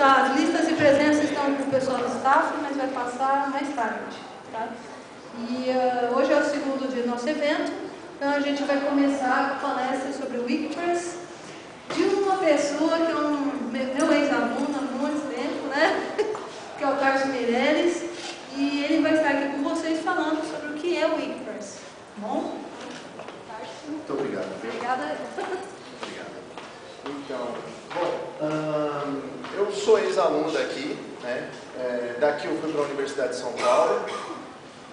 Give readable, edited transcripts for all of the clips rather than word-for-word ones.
Tá, as listas de presença estão com o pessoal do staff, mas vai passar mais tarde. Tá? E hoje é o segundo dia do nosso evento, então a gente vai começar com a palestra sobre o Wikipress de uma pessoa que é meu ex-aluno há muito tempo, né? Que é o Carlos Meirelles, e ele vai estar aqui com vocês falando sobre o que é o Wikipress. Bom? Muito obrigado. Obrigada. Obrigado. Então, bom, eu sou ex-aluno daqui, né? Daqui eu fui para a Universidade de São Paulo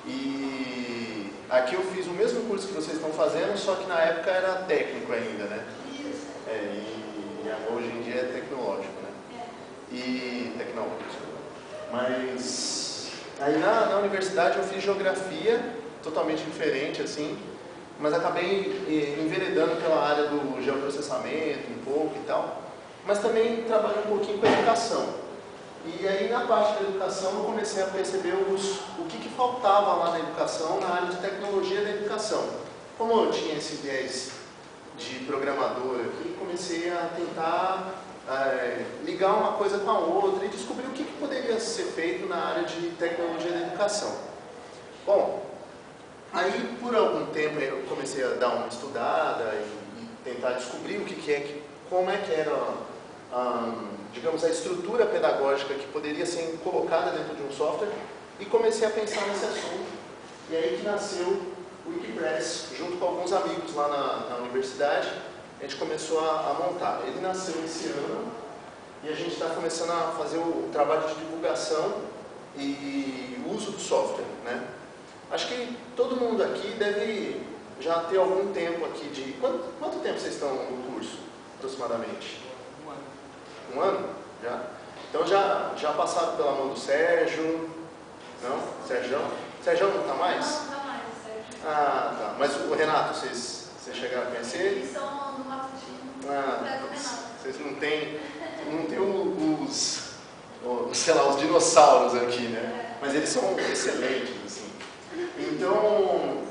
e aqui eu fiz o mesmo curso que vocês estão fazendo, só que na época era técnico ainda, né? E hoje em dia é tecnológico, né? E tecnológico. Mas aí na universidade eu fiz geografia, totalmente diferente assim, mas acabei enveredando pela área do geoprocessamento um pouco e tal, mas também trabalhei um pouquinho com a educação. E aí na parte da educação eu comecei a perceber o que faltava lá na educação, na área de tecnologia da educação. Como eu tinha esse viés de programador aqui, comecei a tentar ligar uma coisa com a outra e descobrir o que poderia ser feito na área de tecnologia da educação. Bom, aí por algum tempo eu comecei a dar uma estudada e tentar descobrir como é que era, digamos, a estrutura pedagógica que poderia ser colocada dentro de um software e comecei a pensar nesse assunto. E aí que nasceu o Wikipress, junto com alguns amigos lá na universidade, a gente começou a montar. Ele nasceu esse ano e a gente está começando a fazer o trabalho de divulgação e uso do software, né? Acho que todo mundo aqui deve já ter algum tempo aqui de... Quanto tempo vocês estão no curso, aproximadamente? Um ano? Já? Então já passaram pela mão do Sérgio? Não? Sérgio não está mais? Não está mais, Sérgio. Ah, tá. Mas o Renato, vocês chegaram a conhecer? Eles são do Matutino. Vocês não têm sei lá, os dinossauros aqui, né? Mas eles são excelentes, assim. Então,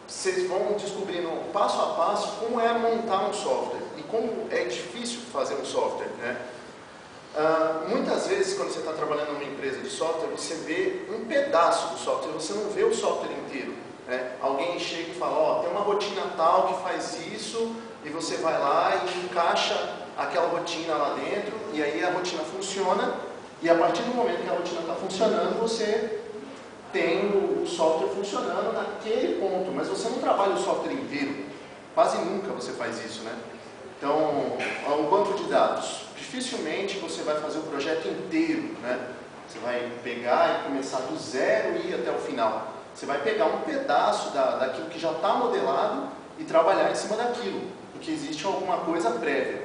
vocês vão descobrindo passo a passo como é montar um software e como é difícil fazer um software, né? Muitas vezes, quando você está trabalhando numa empresa de software, você vê um pedaço do software, você não vê o software inteiro, né? Alguém chega e fala, ó, tem uma rotina tal que faz isso, e você vai lá e encaixa aquela rotina lá dentro, e aí a rotina funciona, e a partir do momento que a rotina está funcionando, você tem o software funcionando naquele ponto, mas você não trabalha o software inteiro, quase nunca você faz isso, né? Então, um banco de dados, dificilmente você vai fazer o projeto inteiro, né? Você vai pegar e começar do zero e ir até o final. Você vai pegar um pedaço daquilo que já está modelado e trabalhar em cima daquilo, porque existe alguma coisa prévia.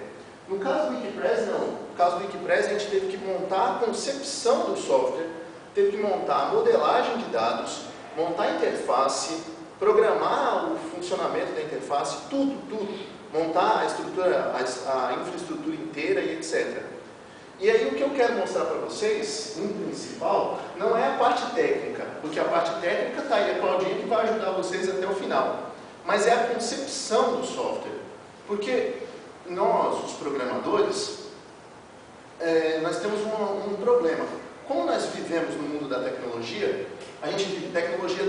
No caso do Wikipress, não. No caso do Wikipress, a gente teve que montar a concepção do software, teve que montar a modelagem de dados, montar a interface, programar o funcionamento da interface, tudo. Montar a infraestrutura inteira e etc. E aí o que eu quero mostrar para vocês, em principal, não é a parte técnica, porque a parte técnica está aí, a Claudinha que vai ajudar vocês até o final. Mas é a concepção do software. Porque nós, os programadores, nós temos um problema. Como nós vivemos no mundo da tecnologia, a gente vive tecnologia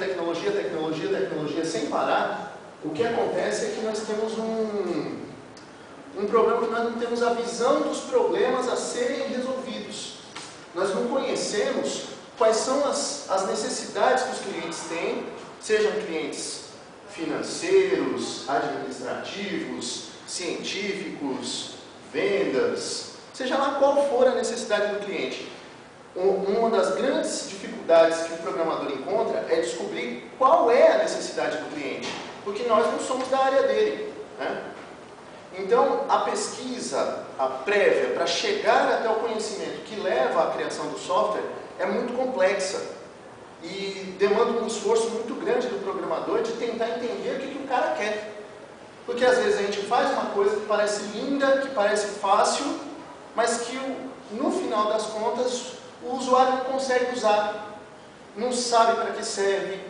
sem parar. O que acontece é que nós temos um problema que nós não temos a visão dos problemas a serem resolvidos. Nós não conhecemos quais são as necessidades que os clientes têm, sejam clientes financeiros, administrativos, científicos, vendas, seja lá qual for a necessidade do cliente. Uma das grandes dificuldades que o programador encontra é descobrir qual é a necessidade do cliente, porque nós não somos da área dele, né? Então, a pesquisa, a prévia, para chegar até o conhecimento que leva à criação do software é muito complexa e demanda um esforço muito grande do programador de tentar entender o que o cara quer. Porque às vezes a gente faz uma coisa que parece linda, que parece fácil, mas que no final das contas o usuário não consegue usar, não sabe para que serve,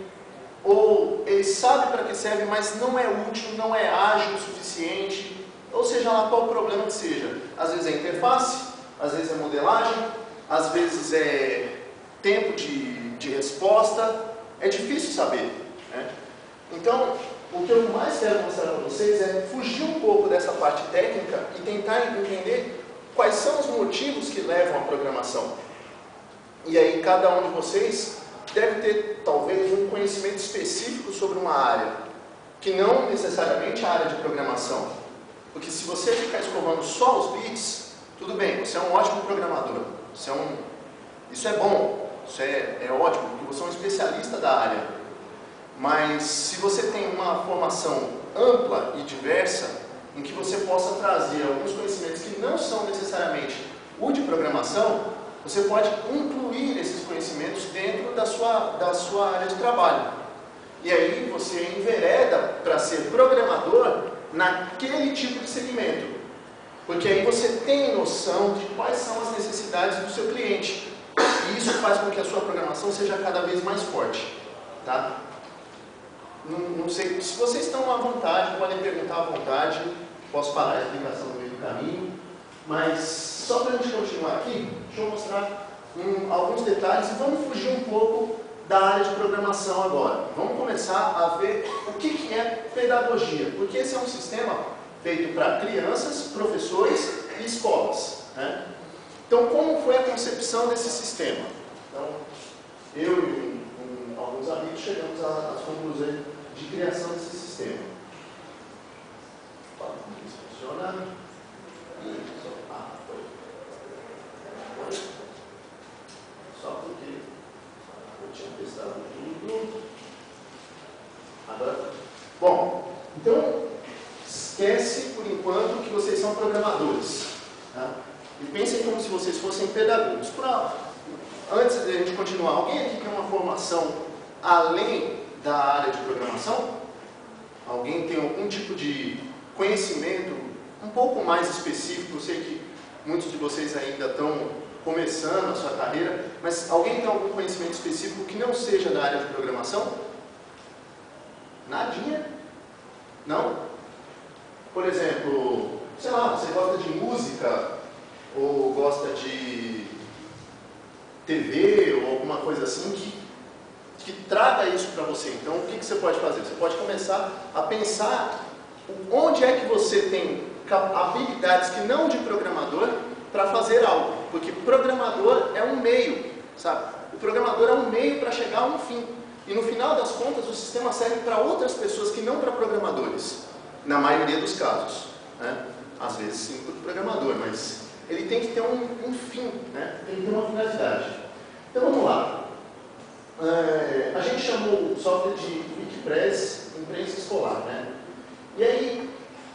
ou ele sabe para que serve, mas não é útil, não é ágil o suficiente, ou seja lá qual o problema que seja. Às vezes é interface, às vezes é modelagem, às vezes é tempo de resposta, é difícil saber, né? Então, o que eu mais quero mostrar para vocês é fugir um pouco dessa parte técnica e tentar entender quais são os motivos que levam à programação. E aí cada um de vocês deve ter talvez um conhecimento específico sobre uma área, que não necessariamente a área de programação. Porque se você ficar escovando só os bits, tudo bem, você é um ótimo programador, isso é bom, isso é ótimo, porque você é um especialista da área. Mas se você tem uma formação ampla e diversa, em que você possa trazer alguns conhecimentos que não são necessariamente o de programação, você pode incluir esses conhecimentos dentro da sua área de trabalho. E aí você envereda para ser programador naquele tipo de segmento. Porque aí você tem noção de quais são as necessidades do seu cliente. E isso faz com que a sua programação seja cada vez mais forte. Tá? Não sei, se vocês estão à vontade, podem perguntar à vontade, posso parar a explicação no meio do caminho, mas só para a gente continuar aqui, deixa eu mostrar alguns detalhes e vamos fugir um pouco da área de programação agora. Vamos começar a ver o que é pedagogia, porque esse é um sistema feito para crianças, professores e escolas, né? Então, como foi a concepção desse sistema? Então, eu e alguns amigos chegamos às conclusões de criação desse sistema. Como isso funciona? Foi. Só porque eu tinha testado tudo. Agora, bom, então esquece por enquanto que vocês são programadores, tá? E pensem como se vocês fossem pedagogos. Antes de a gente continuar, alguém aqui tem uma formação além da área de programação? Alguém tem algum tipo de conhecimento um pouco mais específico? Eu sei que muitos de vocês ainda estão começando a sua carreira, mas alguém tem algum conhecimento específico que não seja da área de programação? Nadinha? Não? Por exemplo, sei lá, você gosta de música ou gosta de TV ou alguma coisa assim que traga isso para você. Então, o que você pode fazer? Você pode começar a pensar onde é que você tem habilidades que não de programador para fazer algo. Porque programador é um meio, sabe? O programador é um meio para chegar a um fim. E no final das contas, o sistema serve para outras pessoas que não para programadores. Na maioria dos casos, né? Às vezes sim para o programador, mas ele tem que ter um fim, né? Tem que ter uma finalidade. Então vamos lá. A gente chamou o software de Wikipress imprensa escolar, né? E aí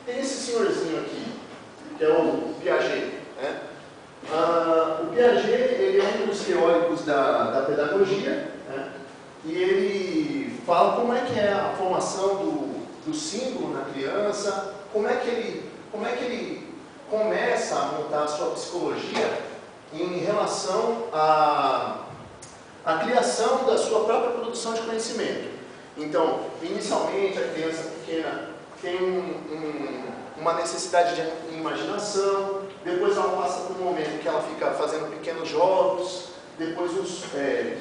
tem esse senhorzinho aqui, que é o Piaget, né? O Piaget, ele é um dos teóricos da pedagogia, né? E ele fala como é que é a formação do símbolo na criança, como é que ele começa a montar a sua psicologia em relação à criação da sua própria produção de conhecimento. Então, inicialmente, a criança pequena tem uma necessidade de imaginação, depois ela passa por um momento que ela fica fazendo pequenos jogos, depois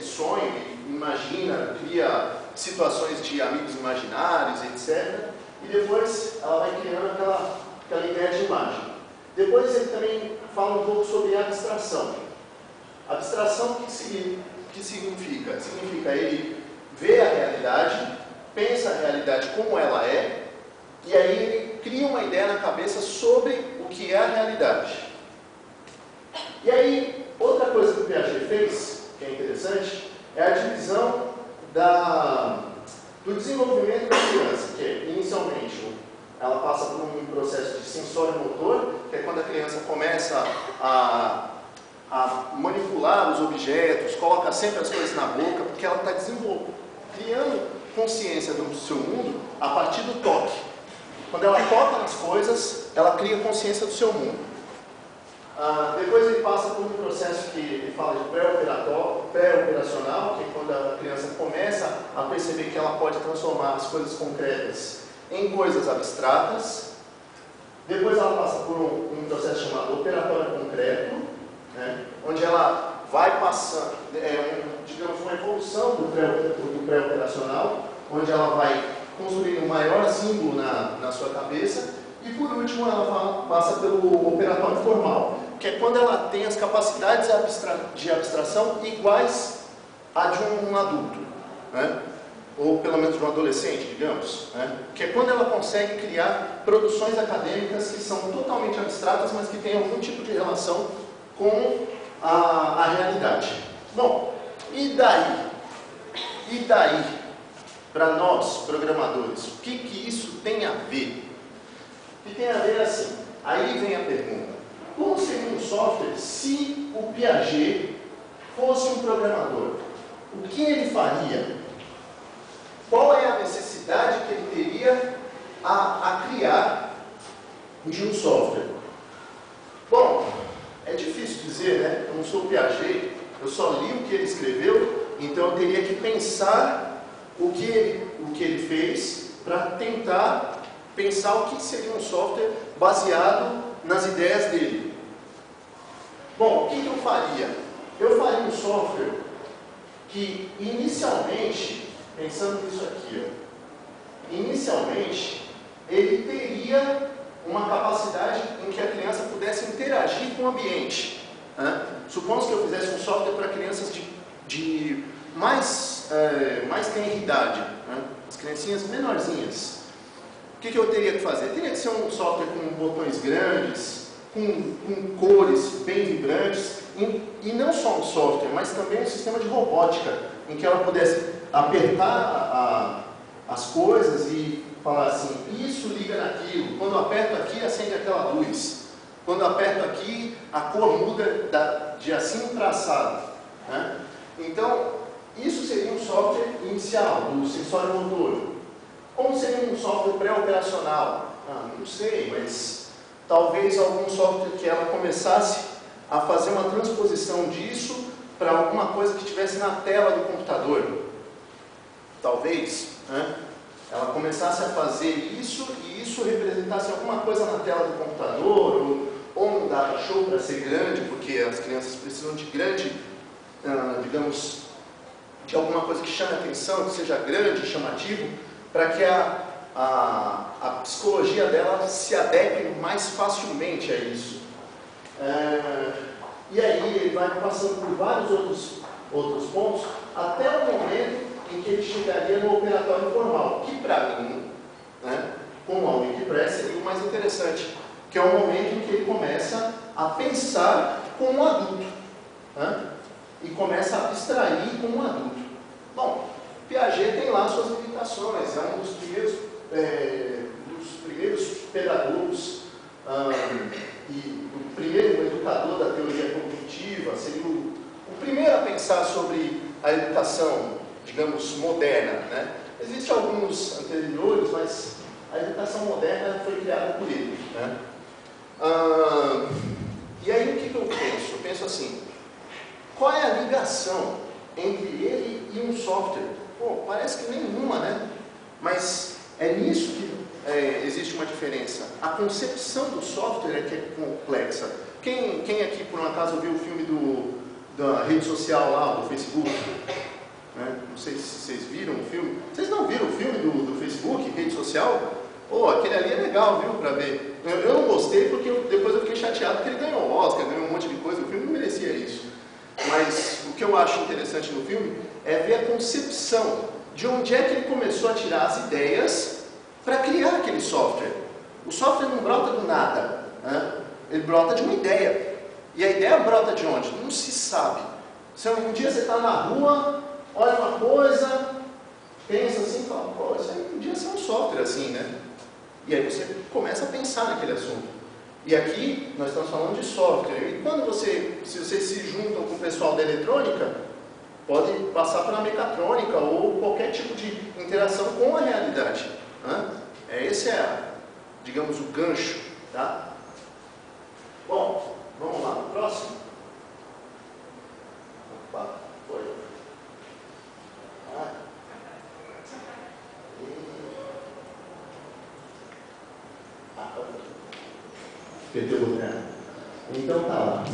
sonha, imagina, cria situações de amigos imaginários, etc. E depois ela vai criando aquela ideia de imagem. Depois ele também fala um pouco sobre a abstração. Abstração, o que significa? Significa ele ver a realidade, pensa a realidade como ela é, e aí ele cria uma ideia na cabeça sobre o que é a realidade. E aí, outra coisa que o Piaget fez, que é interessante, é a divisão do desenvolvimento da criança, que é, inicialmente, ela passa por um processo de sensório-motor, que é quando a criança começa a manipular os objetos, coloca sempre as coisas na boca, porque ela está criando consciência do seu mundo a partir do toque. Quando ela toca nas coisas, ela cria consciência do seu mundo. Depois ele passa por um processo que ele fala de pré-operacional, que é quando a criança começa a perceber que ela pode transformar as coisas concretas em coisas abstratas. Depois ela passa por um processo chamado operatório concreto, né? Onde ela vai passando, digamos, uma evolução do pré-operacional, onde ela vai construir um maior símbolo na sua cabeça, e por último ela passa pelo operatório formal, que é quando ela tem as capacidades de abstração iguais a de um adulto, né? Ou pelo menos de um adolescente, digamos, né? Que é quando ela consegue criar produções acadêmicas que são totalmente abstratas, mas que têm algum tipo de relação com a realidade. Bom, e daí? E daí, para nós, programadores, o que isso tem a ver? O que tem a ver assim? Aí vem a pergunta: como seria um software se o Piaget fosse um programador? O que ele faria? Qual é a necessidade que ele teria a criar de um software? Bom, é difícil dizer, né? Eu não sou Piaget, eu só li o que ele escreveu, então eu teria que pensar o que ele fez para tentar pensar o que seria um software baseado nas ideias dele. Bom, o que eu faria? Eu faria um software que inicialmente, pensando nisso aqui, inicialmente ele teria uma capacidade em que a criança pudesse interagir com o ambiente, né? Supomos que eu fizesse um software para crianças de mais tenra idade, né? As criancinhas menorzinhas. O que eu teria que fazer? Teria que ser um software com botões grandes, com cores bem vibrantes, e não só um software, mas também um sistema de robótica, em que ela pudesse apertar as coisas e falar assim: isso liga naquilo, quando eu aperto aqui acende aquela luz, quando eu aperto aqui a cor muda de assim para assado, né? Então, isso seria um software inicial, do sensório motor. Como seria um software pré-operacional? Não sei, mas talvez algum software que ela começasse a fazer uma transposição disso para alguma coisa que estivesse na tela do computador. Talvez, né? Ela começasse a fazer isso e isso representasse alguma coisa na tela do computador, ou num data show para ser grande, porque as crianças precisam de grande, digamos, de alguma coisa que chame a atenção, que seja grande, chamativo, para que a psicologia dela se adeque mais facilmente a isso. E aí ele vai passando por vários outros pontos, até o momento em que ele chegaria no operatório formal, que para mim, né, com a Wikipress, seria o mais interessante, que é o momento em que ele começa a pensar como um adulto, né, e começa a abstrair como um adulto. Bom, Piaget tem lá suas limitações, é um dos primeiros pedagogos e o primeiro educador da teoria cognitiva, seria o primeiro a pensar sobre a educação, digamos, moderna, né? Existem alguns anteriores, mas a educação moderna foi criada por ele, né? E aí o que eu penso? Eu penso assim: qual é a ligação entre ele e um software? Pô, parece que nenhuma, né? Mas é nisso que existe uma diferença. A concepção do software é que é complexa. Quem aqui, por um acaso, viu o filme da rede social lá, do Facebook? Né? Não sei se vocês viram o filme. Vocês não viram o filme do Facebook, rede social? Pô, aquele ali é legal, viu, pra ver. Eu não gostei porque depois eu fiquei chateado porque ele ganhou o Oscar, ganhou um monte de coisa. O filme não merecia isso. Mas o que eu acho interessante no filme é ver a concepção de onde é que ele começou a tirar as ideias para criar aquele software. O software não brota do nada, né? Ele brota de uma ideia. E a ideia brota de onde? Não se sabe. Se um dia você está na rua, olha uma coisa, pensa assim, fala: pô, isso aí podia ser um software assim, né? E aí você começa a pensar naquele assunto. E aqui nós estamos falando de software. E quando se vocês se juntam com o pessoal da eletrônica, pode passar para a mecatrônica ou qualquer tipo de interação com a realidade, né? Esse é, digamos, o gancho, tá? Bom, vamos lá no próximo. Opa, foi. Apertei o botão. Então tá lá.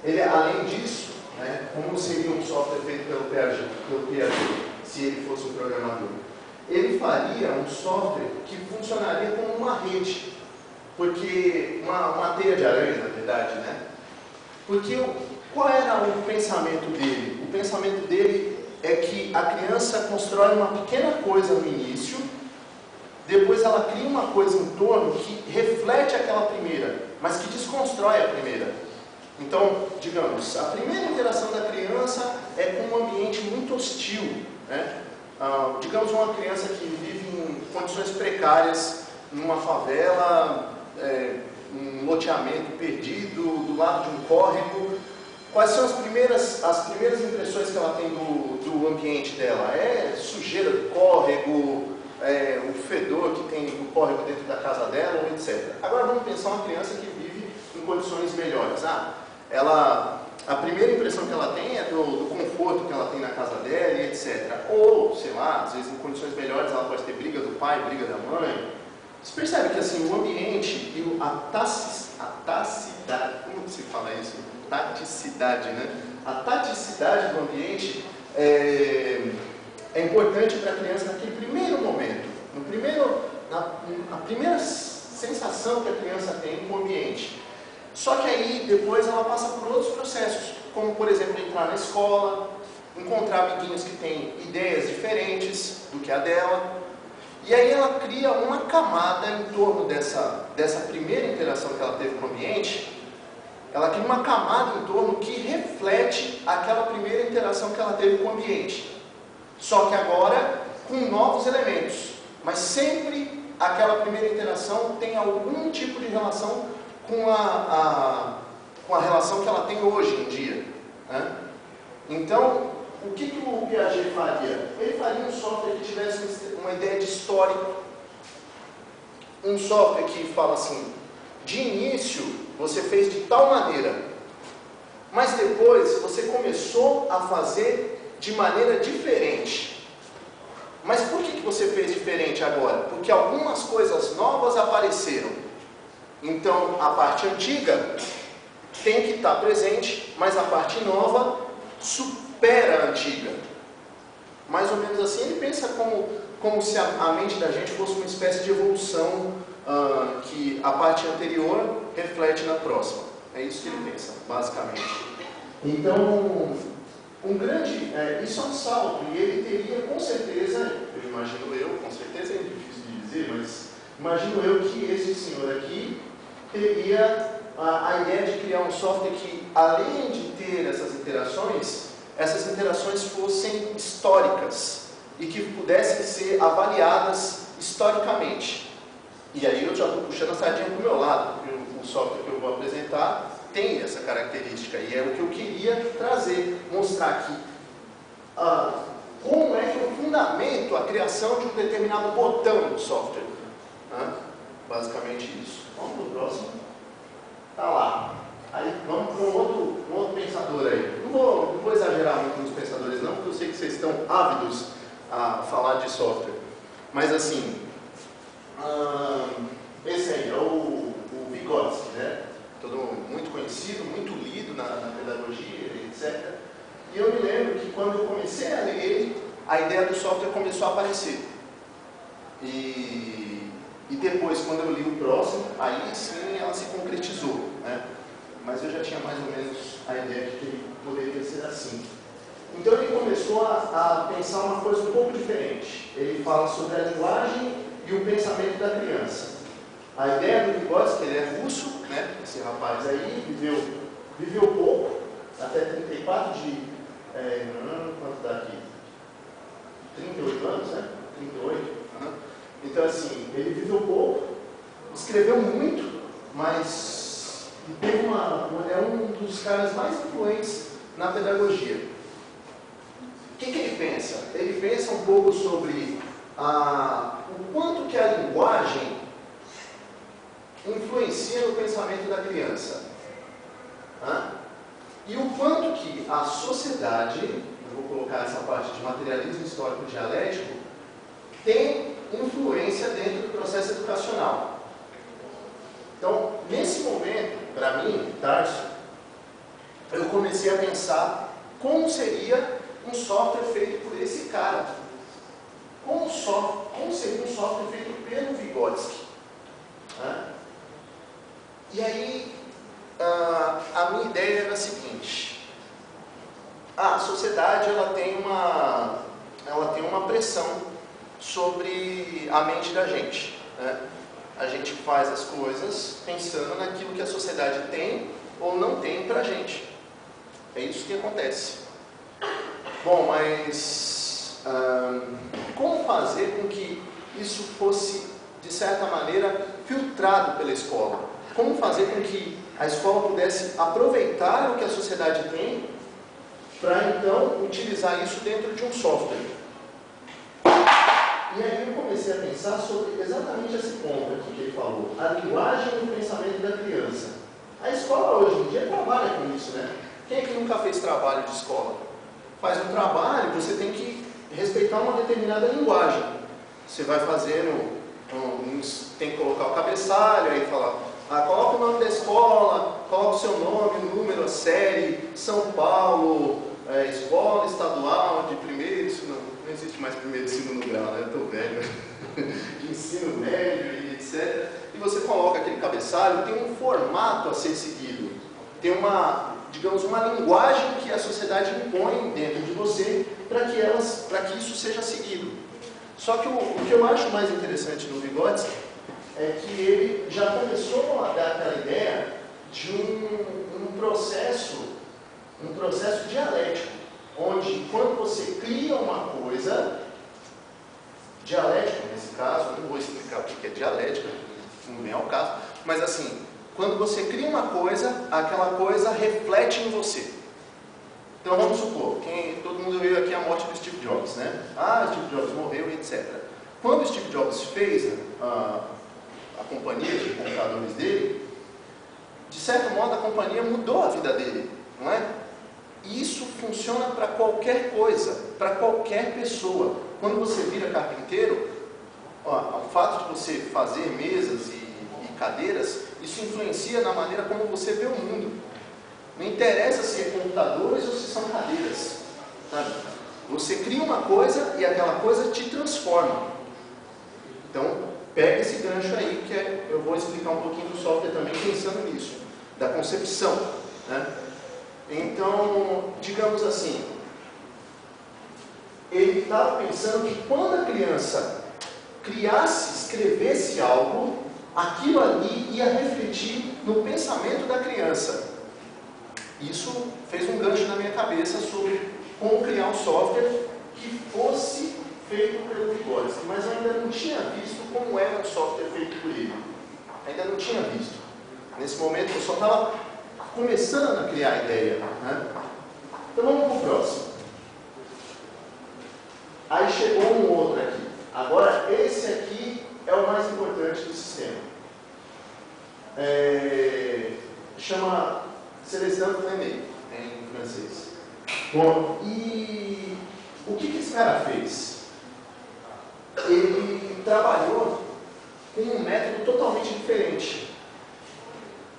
ele, além disso, né, como seria um software feito pelo Piaget, se ele fosse um programador? Ele faria um software que funcionaria como uma rede, porque uma teia de aranha, na verdade, né? Porque qual era o pensamento dele? O pensamento dele é que a criança constrói uma pequena coisa no início, depois ela cria uma coisa em torno que reflete aquela primeira, mas que desconstrói a primeira. Então, digamos, a primeira interação da criança é com um ambiente muito hostil, né? Digamos uma criança que vive em condições precárias, numa favela, um loteamento perdido, do lado de um córrego. Quais são as primeiras impressões que ela tem do ambiente dela? É sujeira do córrego, o fedor que tem do córrego dentro da casa dela, etc. Agora vamos pensar uma criança que vive em condições melhores. A primeira impressão que ela tem é do conforto que ela tem na casa dela, e etc. Ou, sei lá, às vezes em condições melhores ela pode ter briga do pai, briga da mãe. Você percebe que assim, o ambiente e a taticidade, como se fala isso? Taticidade, né? A taticidade do ambiente é importante para a criança naquele primeiro momento. A primeira sensação que a criança tem com o ambiente. Só que aí, depois, ela passa por outros processos, como, por exemplo, entrar na escola, encontrar amiguinhos que têm ideias diferentes do que a dela, e aí ela cria uma camada em torno dessa primeira interação que ela teve com o ambiente, ela cria uma camada em torno que reflete aquela primeira interação que ela teve com o ambiente, só que agora com novos elementos, mas sempre aquela primeira interação tem algum tipo de relação com a relação que ela tem hoje em dia, né? Então, o que o Piaget faria? Ele faria um software que tivesse uma ideia de histórico, um software que fala assim, de início você fez de tal maneira, mas depois você começou a fazer de maneira diferente. Mas por que você fez diferente agora? Porque algumas coisas novas apareceram. Então, a parte antiga tem que estar presente, mas a parte nova supera a antiga. Mais ou menos assim, ele pensa como se a mente da gente fosse uma espécie de evolução, que a parte anterior reflete na próxima. É isso que ele pensa, basicamente. Então, isso é um salto, e ele teria, com certeza, com certeza é difícil de dizer, mas imagino eu que esse senhor aqui teria a ideia de criar um software que, além de ter essas interações fossem históricas e que pudessem ser avaliadas historicamente. E aí eu já estou puxando a sardinha para o meu lado, porque o software que eu vou apresentar tem essa característica, e é o que eu queria trazer, mostrar aqui como é que eu fundamento a criação de um determinado botão no software. Basicamente isso. Vamos para o próximo. Tá lá. Aí vamos para um outro pensador aí. Não vou exagerar muito nos pensadores não, porque eu sei que vocês estão ávidos a falar de software. Mas assim, esse aí é o Vygotsky, né? Todo muito conhecido, muito lido na pedagogia, etc. E eu me lembro que quando eu comecei a ler ele, a ideia do software começou a aparecer. E depois, quando eu li o próximo, aí sim ela se concretizou, né? Mas eu já tinha mais ou menos a ideia de que ele poderia ser assim. Então ele começou a pensar uma coisa um pouco diferente. Ele fala sobre a linguagem e o pensamento da criança. A ideia do Vygotsky, ele é russo, né? Esse rapaz aí viveu pouco, até 34 quanto dá aqui? 38 anos, né? 38. Então, assim, ele viveu pouco, escreveu muito, mas é um dos caras mais influentes na pedagogia. O que ele pensa? Ele pensa um pouco sobre o quanto que a linguagem influencia no pensamento da criança. E o quanto que a sociedade, eu vou colocar essa parte de materialismo histórico dialético, tem influência dentro do processo educacional. Então, nesse momento, para mim, Tarso, eu comecei a pensar como seria um software feito por esse cara. Como seria um software feito pelo Vygotsky? Né? E aí, a minha ideia era a seguinte: a sociedade ela tem uma pressão sobre a mente da gente. Né? A gente faz as coisas pensando naquilo que a sociedade tem ou não tem para a gente. É isso que acontece. Bom, mas como fazer com que isso fosse, de certa maneira, filtrado pela escola? Como fazer com que a escola pudesse aproveitar o que a sociedade tem para, então, utilizar isso dentro de um software? E aí eu comecei a pensar sobre exatamente esse ponto aqui que ele falou, a linguagem e o pensamento da criança. A escola hoje em dia trabalha com isso, né? Quem é que nunca fez trabalho de escola? Faz um trabalho, você tem que respeitar uma determinada linguagem. Você vai fazendo, tem que colocar o cabeçalho, aí fala, coloca o nome da escola, coloca o seu nome, o número, a série, São Paulo, escola estadual de primeiro, não existe mais primeiro e segundo grau, né? Eu estou velho, de ensino médio e etc. E você coloca aquele cabeçalho, tem um formato a ser seguido, tem uma linguagem que a sociedade impõe dentro de você para que isso seja seguido. Só que o que eu acho mais interessante no Vygotsky é que ele já começou a dar aquela ideia de um processo dialético, onde quando você cria uma coisa, dialético nesse caso, não vou explicar o que é dialética, não é o caso, mas assim, quando você cria uma coisa, aquela coisa reflete em você. Então vamos supor, todo mundo viu aqui a morte do Steve Jobs, né? Steve Jobs morreu, etc. Quando o Steve Jobs fez a companhia de computadores dele, de certo modo a companhia mudou a vida dele, não é? E isso funciona para qualquer coisa, para qualquer pessoa. Quando você vira carpinteiro, o fato de você fazer mesas e cadeiras, isso influencia na maneira como você vê o mundo. Não interessa se é computadores ou se são cadeiras, sabe? Você cria uma coisa e aquela coisa te transforma. Então, pega esse gancho aí, que eu vou explicar um pouquinho do software também pensando nisso, da concepção, né? Então, digamos assim, ele estava pensando que quando a criança escrevesse algo, aquilo ali ia refletir no pensamento da criança. Isso fez um gancho na minha cabeça sobre como criar um software que fosse feito pelo Vygotsky, mas eu ainda não tinha visto como era um software feito por ele. Ainda não tinha visto. Nesse momento eu só estava começando a criar a ideia, né? Então vamos para o próximo. Aí chegou um outro aqui. Agora esse aqui é o mais importante do sistema. Chama Celestin Fleming, em francês. Bom, e o que esse cara fez? Ele trabalhou com um método totalmente diferente.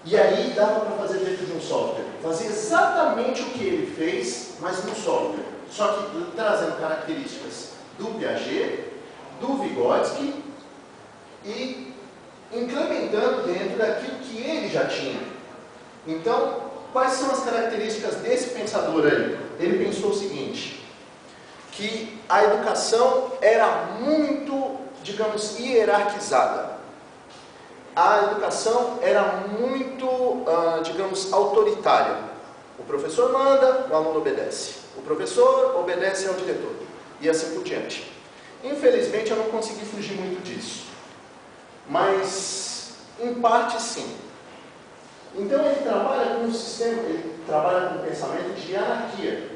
E aí dava para fazer dentro de um software. Fazer exatamente o que ele fez, mas num software. Só que trazendo características do Piaget, do Vygotsky e implementando dentro daquilo que ele já tinha. Então, quais são as características desse pensador aí? Ele pensou o seguinte, que a educação era muito, digamos, hierarquizada. A educação era muito, digamos, autoritária. O professor manda, o aluno obedece. O professor obedece ao diretor. E assim por diante. Infelizmente, eu não consegui fugir muito disso. Mas, em parte, sim. Então, ele trabalha com um sistema, ele trabalha com um pensamento de anarquia.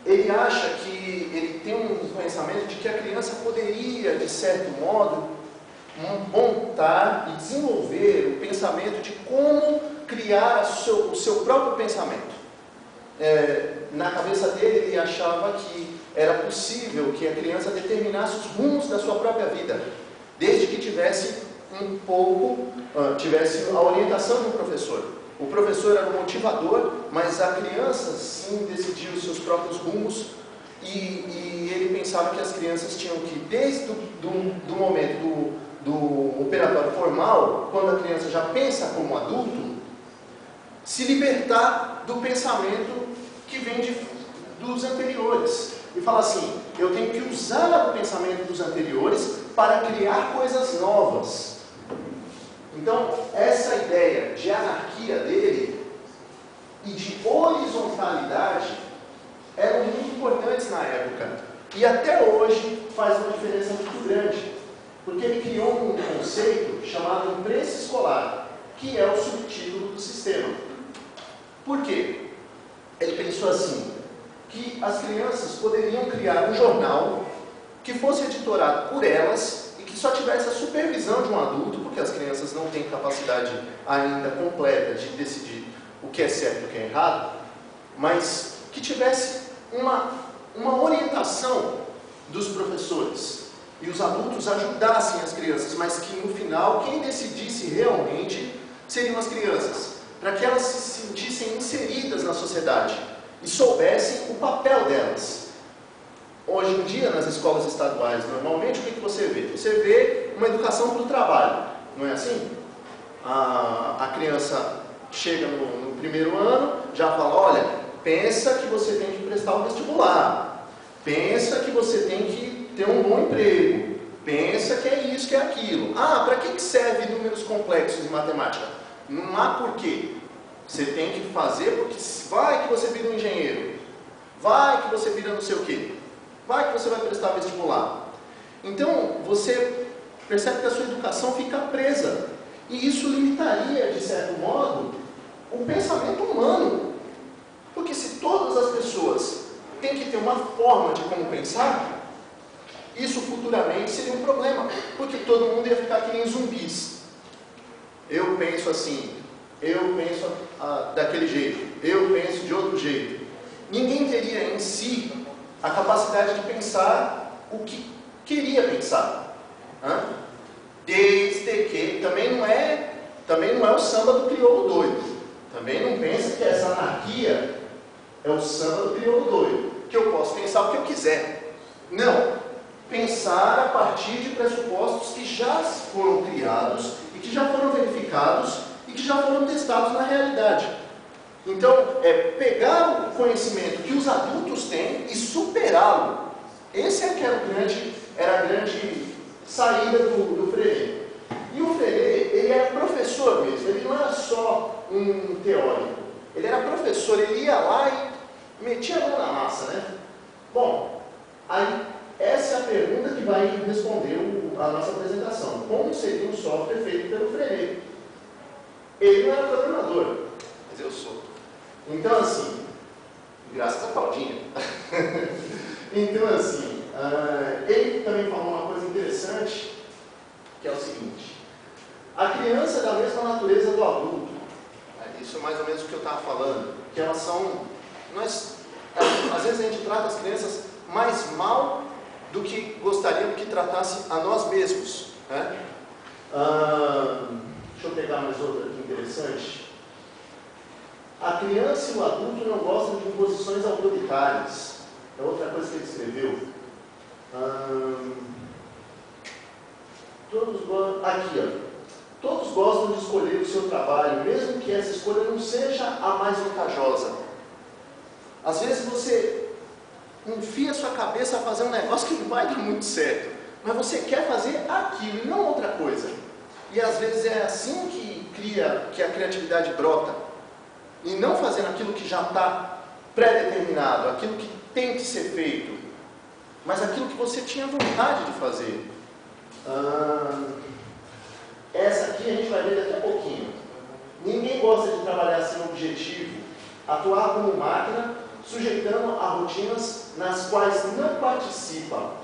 Ele acha que ele tem um pensamento de que a criança poderia, de certo modo, montar e desenvolver o pensamento de como criar o seu próprio pensamento. Na cabeça dele, ele achava que era possível que a criança determinasse os rumos da sua própria vida, desde que tivesse um pouco, tivesse a orientação de um professor. O professor era o motivador, mas a criança sim decidia os seus próprios rumos e ele pensava que as crianças tinham que, desde do momento do operatório formal, quando a criança já pensa como adulto, se libertar do pensamento que vem dos anteriores. E fala assim, eu tenho que usar o pensamento dos anteriores para criar coisas novas. Então, essa ideia de anarquia dele e de horizontalidade eram muito importantes na época. E até hoje faz uma diferença muito grande. Porque ele criou um conceito chamado imprensa escolar, que é o subtítulo do sistema. Por quê? Ele pensou assim, que as crianças poderiam criar um jornal que fosse editorado por elas e que só tivesse a supervisão de um adulto, porque as crianças não têm capacidade ainda completa de decidir o que é certo e o que é errado, mas que tivesse uma orientação dos professores e os adultos ajudassem as crianças, mas que no final quem decidisse realmente seriam as crianças, para que elas se sentissem inseridas na sociedade e soubessem o papel delas. Hoje em dia, nas escolas estaduais, normalmente, o que você vê? Você vê uma educação para o trabalho, não é assim? A criança chega no primeiro ano, já fala, olha, pensa que você tem que prestar o vestibular, pensa que você tem que ter um bom emprego, pensa que é isso, que é aquilo. Ah, para que serve números complexos em matemática? Não há porquê. Você tem que fazer porque vai que você vira um engenheiro, vai que você vira não sei o quê, vai que você vai prestar vestibular. Então, você percebe que a sua educação fica presa. E isso limitaria, de certo modo, o pensamento humano. Porque se todas as pessoas têm que ter uma forma de como pensar, isso futuramente seria um problema. Porque todo mundo ia ficar que nem zumbis. Eu penso assim, eu penso daquele jeito, eu penso de outro jeito. Ninguém teria em si a capacidade de pensar o que queria pensar. Desde que também não é o samba do crioulo doido. Também não pensa que essa anarquia é o samba do crioulo doido, que eu posso pensar o que eu quiser. Não. Pensar a partir de pressupostos que já foram criados e que já foram verificados e que já foram testados na realidade. Então, é pegar o conhecimento que os adultos têm e superá-lo. Esse é que era a grande saída do Freire. E o Freire, ele era professor mesmo, ele não era só um teórico. Ele era professor, ele ia lá e metia a mão na massa, né? Bom, aí essa é a pergunta que vai responder a nossa apresentação. Como seria um software feito pelo Freire? Ele não era programador, mas eu sou. Então, assim, graças a Claudinha. Então, assim, ele também falou uma coisa interessante, que é o seguinte: a criança é da mesma natureza do adulto. Isso é mais ou menos o que eu estava falando, que elas são... às vezes a gente trata as crianças mais mal do que gostaríamos que tratasse a nós mesmos, né? Deixa eu pegar mais outra aqui interessante. A criança e o adulto não gostam de imposições autoritárias. É outra coisa que ele escreveu. Aqui, ó. Todos gostam de escolher o seu trabalho, mesmo que essa escolha não seja a mais vantajosa. Às vezes você enfia a sua cabeça a fazer um negócio que não vai dar muito certo, mas você quer fazer aquilo e não outra coisa. E às vezes é assim que a criatividade brota. E não fazendo aquilo que já está pré-determinado, aquilo que tem que ser feito, mas aquilo que você tinha vontade de fazer. Essa aqui a gente vai ver daqui a pouquinho. Ninguém gosta de trabalhar sem objetivo, atuar como máquina, sujeitando a rotinas nas quais não participa.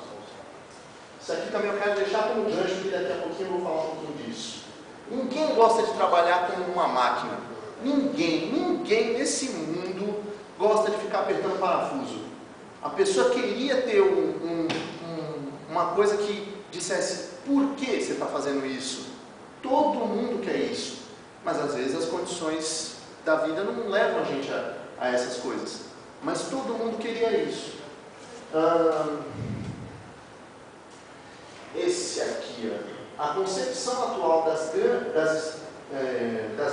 Isso aqui também eu quero deixar como gancho, porque daqui a pouquinho eu vou falar um pouquinho disso. Ninguém gosta de trabalhar como uma máquina. Ninguém nesse mundo gosta de ficar apertando parafuso. A pessoa queria ter uma coisa que dissesse, por que você está fazendo isso? Todo mundo quer isso. Mas às vezes as condições da vida não levam a gente a essas coisas. Mas todo mundo queria isso. Esse aqui, ó, a concepção atual das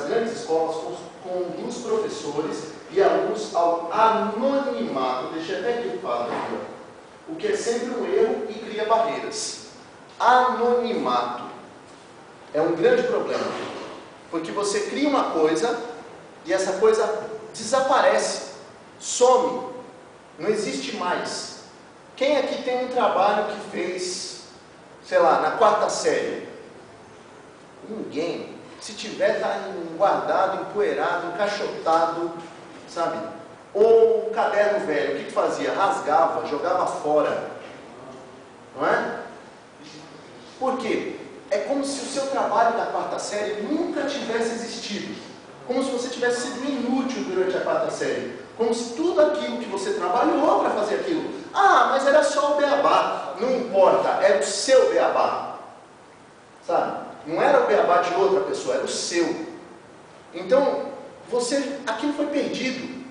grandes escolas conduz professores e alunos ao anonimato. Deixa até aqui o quadro aqui, ó. O que é sempre um erro e cria barreiras. Anonimato é um grande problema, porque você cria uma coisa e essa coisa desaparece, some, não existe mais. Quem aqui tem um trabalho que fez, sei lá, na 4ª série? Ninguém. Se tiver, está guardado, empoeirado, encaixotado, sabe? Ou o caderno velho, o que fazia? Rasgava, jogava fora, não é? Por quê? É como se o seu trabalho da 4ª série nunca tivesse existido. Como se você tivesse sido inútil durante a 4ª série. Como se tudo aquilo que você trabalhou para fazer aquilo. Ah, mas era só o beabá. Não importa, era o seu beabá. Sabe? Não era o beabá de outra pessoa, era o seu. Então, aquilo foi perdido.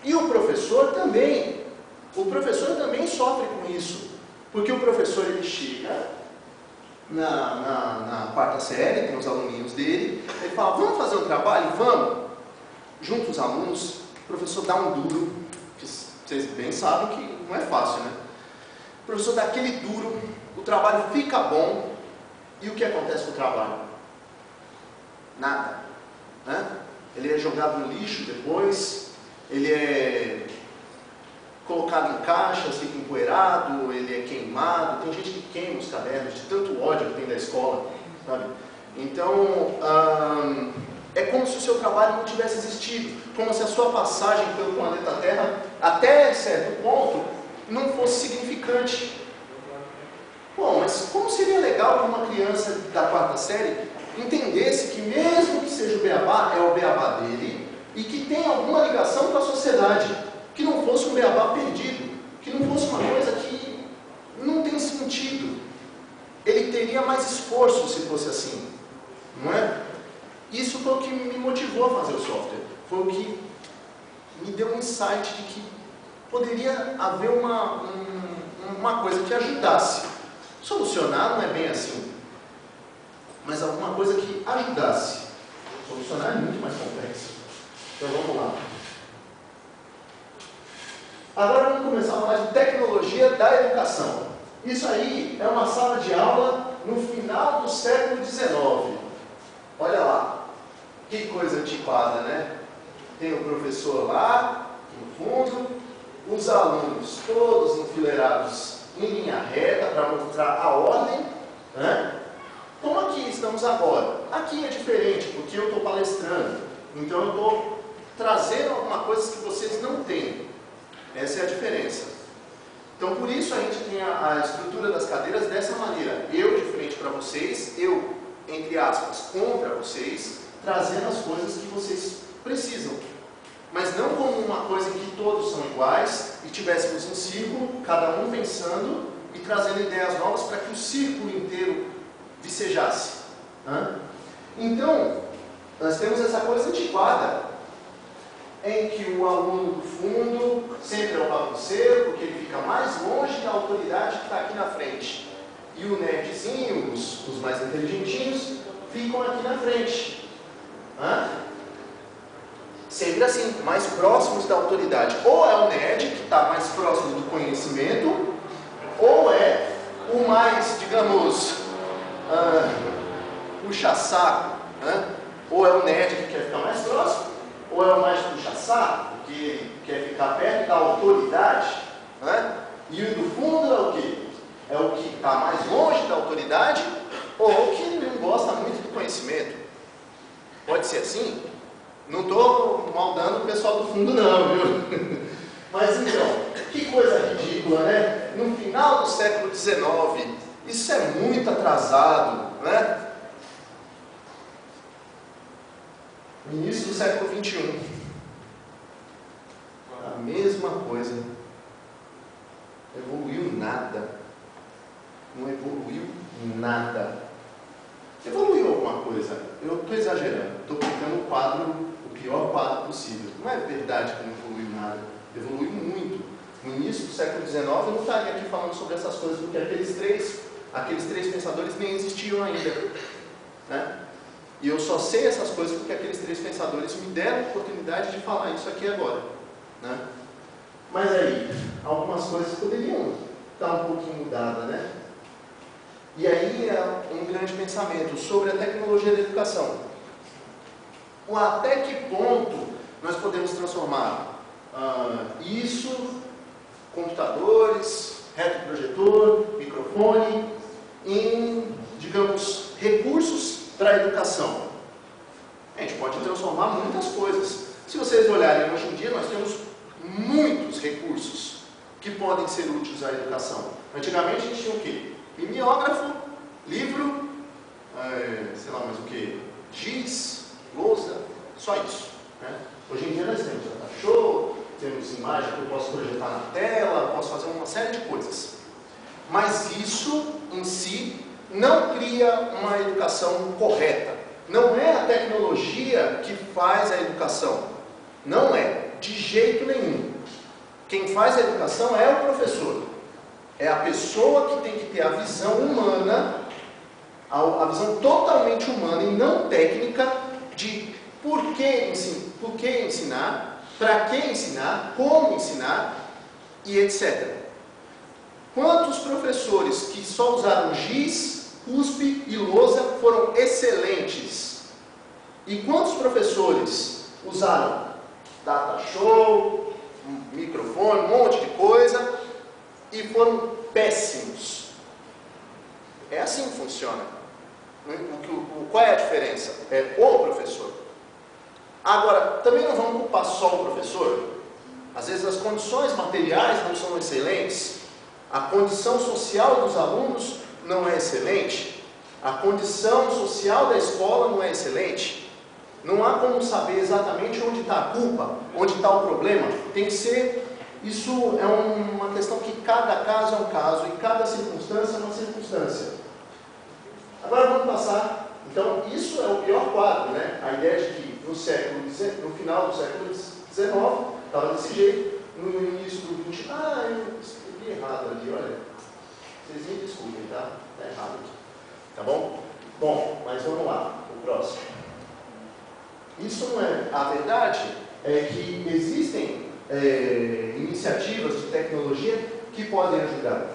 E o professor também. O professor também sofre com isso. Porque o professor, ele chega na 4ª série, tem os aluninhos dele, ele fala, vamos fazer um trabalho? Vamos! Junto os alunos, o professor dá um duro, que vocês bem sabem que não é fácil, né? O professor dá aquele duro, o trabalho fica bom, e o que acontece com o trabalho? Nada. Né? Ele é jogado no lixo depois, ele é colocado em caixas, fica empoeirado, ele é queimado. Tem gente que queima os cadernos de tanto ódio que tem da escola, sabe? Então, é como se o seu trabalho não tivesse existido, como se a sua passagem pelo planeta Terra, até certo ponto, não fosse significante. Bom, mas como seria legal que uma criança da 4ª série entendesse que mesmo que seja o beabá, é o beabá dele, e que tem alguma ligação com a sociedade, que não fosse um beabá perdido, que não fosse uma coisa que não tem sentido. Ele teria mais esforço se fosse assim, não é? Isso foi o que me motivou a fazer o software, foi o que me deu um insight de que poderia haver uma coisa que ajudasse. Solucionar não é bem assim, mas alguma coisa que ajudasse. Solucionar é muito mais complexo. Então vamos lá. Agora vamos começar a falar de tecnologia da educação. Isso aí é uma sala de aula no final do século XIX. Olha lá, que coisa antiquada, né? Tem o professor lá, no fundo, os alunos todos enfileirados em linha reta para mostrar a ordem, né? Como aqui estamos agora. Aqui é diferente, porque eu estou palestrando, então eu estou trazendo alguma coisa que vocês não têm. Essa é a diferença. Então, por isso a gente tem a estrutura das cadeiras dessa maneira. Eu de frente para vocês, eu, entre aspas, contra vocês, trazendo as coisas que vocês precisam. Mas não como uma coisa em que todos são iguais e tivéssemos um círculo, cada um pensando e trazendo ideias novas para que o círculo inteiro vicejasse. Então, nós temos essa coisa antiquada, em que o aluno do fundo sempre é o bagunceiro, porque ele fica mais longe da autoridade que está aqui na frente. E o nerdzinho, os mais inteligentinhos, ficam aqui na frente. Sempre assim, mais próximos da autoridade. Ou é o nerd, que está mais próximo do conhecimento, ou é o mais, digamos, puxa-saco. Ou é o nerd que quer ficar mais próximo, ou é o mais puxa-saco, que ele quer ficar perto da autoridade, né? E o do fundo é o quê? É o que está mais longe da autoridade, ou o que não gosta muito do conhecimento. Pode ser assim? Não estou maldando o pessoal do fundo não, viu? Mas então, que coisa ridícula, né? No final do século XIX, isso é muito atrasado, né? Início do século XXI, a mesma coisa. Evoluiu nada. Não evoluiu nada. Evoluiu uma coisa, eu estou exagerando, estou pintando o quadro, o pior quadro possível. Não é verdade que não evoluiu nada, evoluiu muito. No início do século XIX eu não estaria aqui falando sobre essas coisas, porque aqueles três pensadores nem existiam ainda. Né? E eu só sei essas coisas porque aqueles três pensadores me deram a oportunidade de falar isso aqui agora. Né? Mas aí, algumas coisas poderiam estar um pouquinho mudadas, né? E aí é um grande pensamento sobre a tecnologia da educação. Até que ponto nós podemos transformar isso, computadores, retroprojetor, microfone, em, digamos, recursos para a educação? A gente pode transformar muitas coisas. Se vocês olharem hoje em dia, nós temos muitos recursos que podem ser úteis à educação. Antigamente a gente tinha o quê? Mimeógrafo, livro, sei lá mais o que, giz, lousa, só isso. Né? Hoje em dia nós temos data show, temos imagem que eu posso projetar na tela, posso fazer uma série de coisas. Mas isso em si não cria uma educação correta. Não é a tecnologia que faz a educação. Não é, de jeito nenhum. Quem faz a educação é o professor. É a pessoa que tem que ter a visão humana, a visão totalmente humana e não técnica de por que ensinar, para que ensinar, como ensinar e etc. Quantos professores que só usaram giz, cuspe e lousa foram excelentes? E quantos professores usaram data show, microfone, um monte de coisa e foram péssimos? É assim que funciona. Qual é a diferença? É o professor. Agora, também não vamos culpar só o professor. Às vezes as condições materiais não são excelentes, a condição social dos alunos não é excelente, a condição social da escola não é excelente. Não há como saber exatamente onde está a culpa, onde está o problema. Tem que ser... Isso é uma questão que cada caso é um caso e cada circunstância é uma circunstância. Agora vamos passar. Então, isso é o pior quadro, né? A ideia de que no final do século XIX estava desse jeito, no início do XX. Eu escrevi errado ali, olha. Vocês me desculpem, tá? Está errado aqui. Tá bom? Bom, mas vamos lá, o próximo. Isso não é. A verdade é que existem iniciativas de tecnologia que podem ajudar.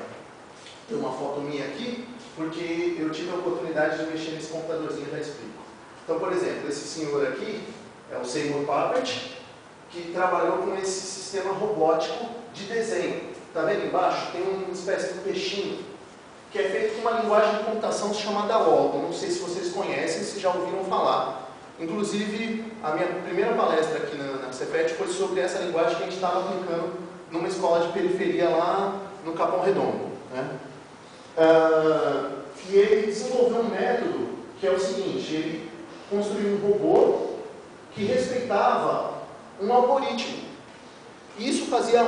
Tem uma foto minha aqui, porque eu tive a oportunidade de mexer nesse computadorzinho, já explico. Então, por exemplo, esse senhor aqui é o Seymour Papert, que trabalhou com esse sistema robótico de desenho. Está vendo embaixo? Tem uma espécie de peixinho, que é feito com uma linguagem de computação chamada Logo. Não sei se vocês conhecem, se já ouviram falar. Inclusive, a minha primeira palestra aqui na Cefet foi sobre essa linguagem que a gente estava aplicando numa escola de periferia lá no Capão Redondo. Né? E ele desenvolveu um método que é o seguinte: ele construiu um robô que respeitava um algoritmo. E isso fazia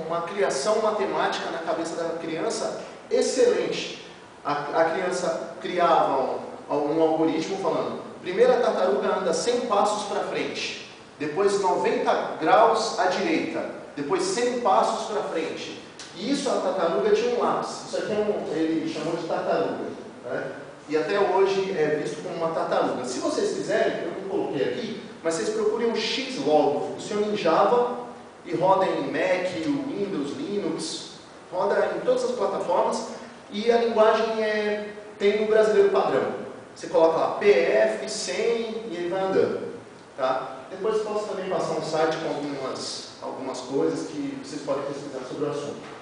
uma criação matemática na cabeça da criança excelente. A criança criava um algoritmo falando: primeiro a tartaruga anda 100 passos para frente, depois 90 graus à direita, depois 100 passos para frente. E isso, a tartaruga tinha um lápis. Isso aqui ele chamou de tartaruga. Né? E até hoje é visto como uma tartaruga. Se vocês quiserem, eu não coloquei aqui, mas vocês procurem o Xlog. Funciona em Java e roda em Mac, Windows, Linux, roda em todas as plataformas. E a linguagem tem o brasileiro padrão. Você coloca lá PF, 100 e ele vai andando. Tá? Depois posso também passar um site com algumas coisas que vocês podem pesquisar sobre o assunto.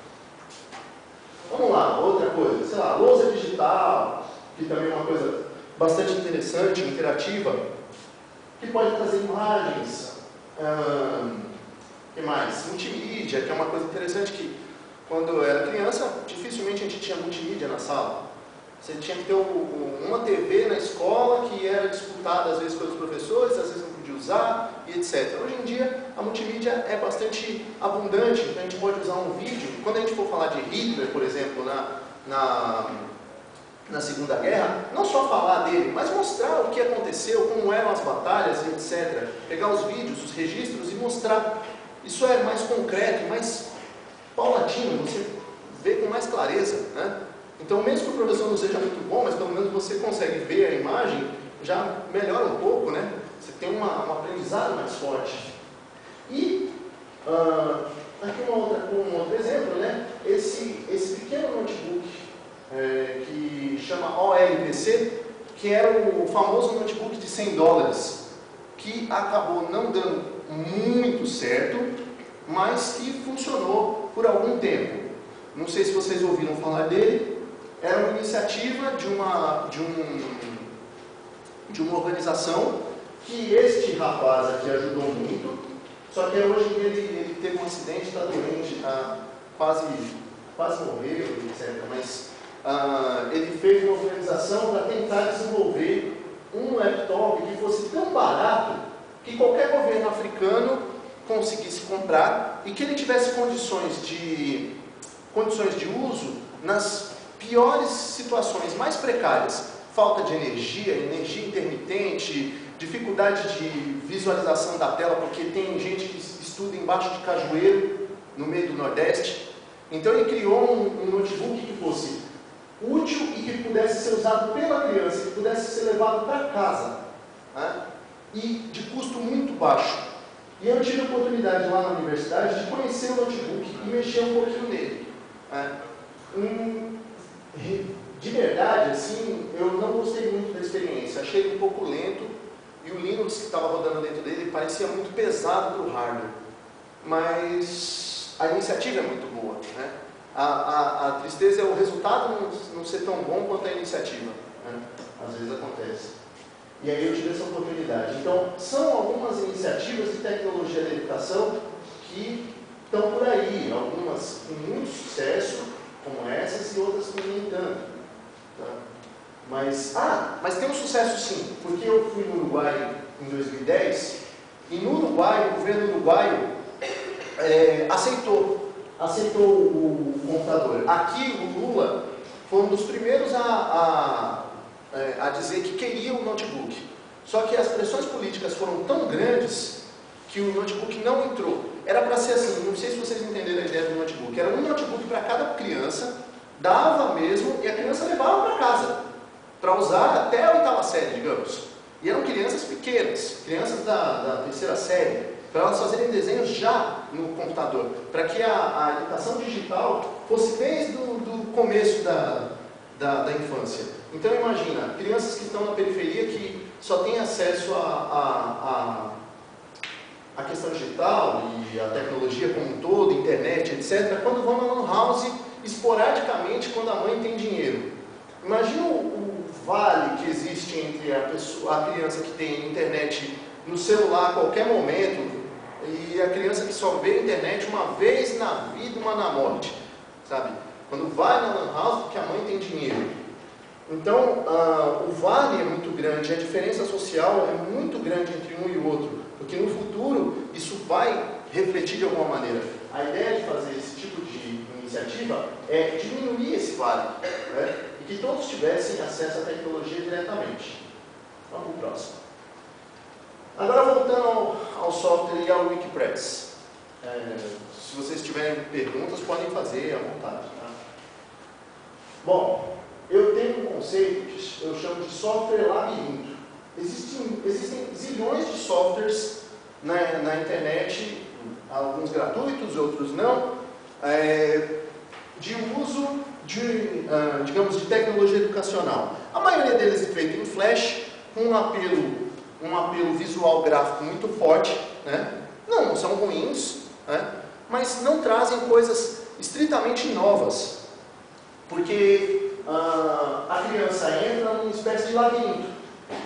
Vamos lá, outra coisa, sei lá, lousa digital, que também é uma coisa bastante interessante, interativa, que pode trazer imagens, que mais? Multimídia, que é uma coisa interessante que, quando eu era criança, dificilmente a gente tinha multimídia na sala. Você tinha que ter uma TV na escola que era disputada às vezes pelos professores, às vezes não podia usar e etc. Hoje em dia a multimídia é bastante abundante, então a gente pode usar um vídeo. Quando a gente for falar de Hitler, por exemplo, na Segunda Guerra, não só falar dele, mas mostrar o que aconteceu, como eram as batalhas e etc. Pegar os vídeos, os registros e mostrar. Isso é mais concreto, mais paulatino, você vê com mais clareza, né? Então, mesmo que o professor não seja muito bom, mas pelo menos você consegue ver a imagem, já melhora um pouco, né? Você tem um aprendizado mais forte. E, aqui um outro exemplo, né? Esse pequeno notebook, que chama OLPC, que era o famoso notebook de $100, que acabou não dando muito certo, mas que funcionou por algum tempo. Não sei se vocês ouviram falar dele. Era uma iniciativa de uma organização que este rapaz aqui ajudou muito, só que hoje ele teve um acidente, está doente, quase morreu, etc. Mas ele fez uma organização para tentar desenvolver um laptop que fosse tão barato que qualquer governo africano conseguisse comprar e que ele tivesse condições de uso nas piores situações, mais precárias. Falta de energia intermitente, dificuldade de visualização da tela, porque tem gente que estuda embaixo de cajueiro, no meio do Nordeste. Então ele criou um notebook que fosse útil e que pudesse ser usado pela criança, que pudesse ser levado para casa, né? E de custo muito baixo. E eu tive a oportunidade lá na universidade de conhecer o notebook e mexer um pouquinho nele. De verdade, assim, eu não gostei muito da experiência, achei ele um pouco lento, e o Linux que estava rodando dentro dele parecia muito pesado para o hardware. Mas a iniciativa é muito boa, né? A tristeza é o resultado não ser tão bom quanto a iniciativa, né? Às vezes acontece. E aí eu tive essa oportunidade. Então, são algumas iniciativas de tecnologia da educação que estão por aí, algumas com muito sucesso, como essas, e outras com nem tanto. Tá? Mas tem um sucesso sim, porque eu fui no Uruguai em 2010, e no Uruguai, o governo uruguaio aceitou o computador. Aqui, o Lula foi um dos primeiros a dizer que queria o notebook. Só que as pressões políticas foram tão grandes que o notebook não entrou. Era para ser assim, não sei se vocês entenderam a ideia do notebook. Era um notebook para cada criança, dava mesmo, e a criança levava para casa, para usar até a 8ª série, digamos. E eram crianças pequenas, crianças da 3ª série, para elas fazerem desenhos já no computador, para que a educação digital fosse desde o começo da infância. Então imagina, crianças que estão na periferia que só têm acesso à questão digital e à tecnologia como um todo, internet, etc., quando vão na lan house, esporadicamente, quando a mãe tem dinheiro. Imagina o vale que existe entre a criança que tem internet no celular a qualquer momento e a criança que só vê a internet uma vez na vida, uma na morte, sabe? Quando vai na lan house porque a mãe tem dinheiro. Então, o vale é muito grande, a diferença social é muito grande entre um e o outro, porque no futuro isso vai refletir de alguma maneira. A ideia de fazer esse tipo de iniciativa é diminuir esse vale, né? E que todos tivessem acesso à tecnologia diretamente. Vamos para o próximo. Agora voltando ao software e ao Wikipress. Se vocês tiverem perguntas, podem fazer à vontade. Tá? Bom, eu tenho um conceito que eu chamo de software labirinto. Existem zilhões de softwares na internet, alguns gratuitos, outros não, de uso digamos, de tecnologia educacional. A maioria deles é feita em Flash, com um apelo visual gráfico muito forte, né? Não são ruins, né? Mas não trazem coisas estritamente novas, porque a criança entra numa espécie de labirinto.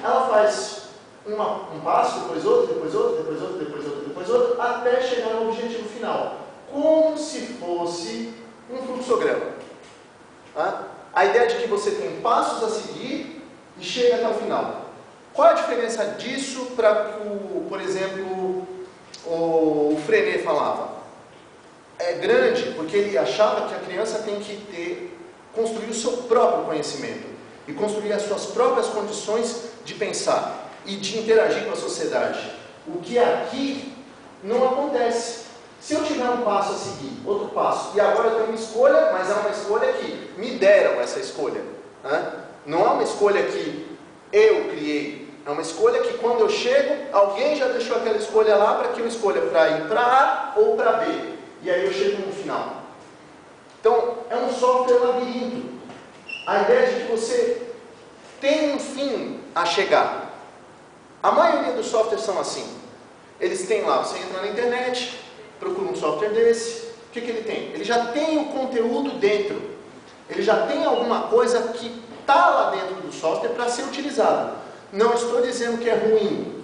Ela faz um passo, depois outro, depois outro, depois outro, depois outro, depois outro, até chegar no objetivo final, como se fosse um fluxograma. A ideia de que você tem passos a seguir e chega até o final. Qual a diferença disso para, por exemplo, o Frenet falava? É grande, porque ele achava que a criança tem que construir o seu próprio conhecimento. e construir as suas próprias condições de pensar e de interagir com a sociedade. O que aqui não acontece. Se eu tiver um passo a seguir, outro passo, e agora eu tenho uma escolha, mas é uma escolha que me deram essa escolha. Né? Não é uma escolha que eu criei. É uma escolha que quando eu chego, alguém já deixou aquela escolha lá para que eu escolha para ir para A ou para B. E aí eu chego no final. Então, é um software labirinto. A ideia de que você tem um fim a chegar. A maioria dos softwares são assim. Eles têm lá, você entra na internet, procura um software desse, o que ele tem? Ele já tem o conteúdo dentro. Ele já tem alguma coisa que está lá dentro do software para ser utilizado. Não estou dizendo que é ruim,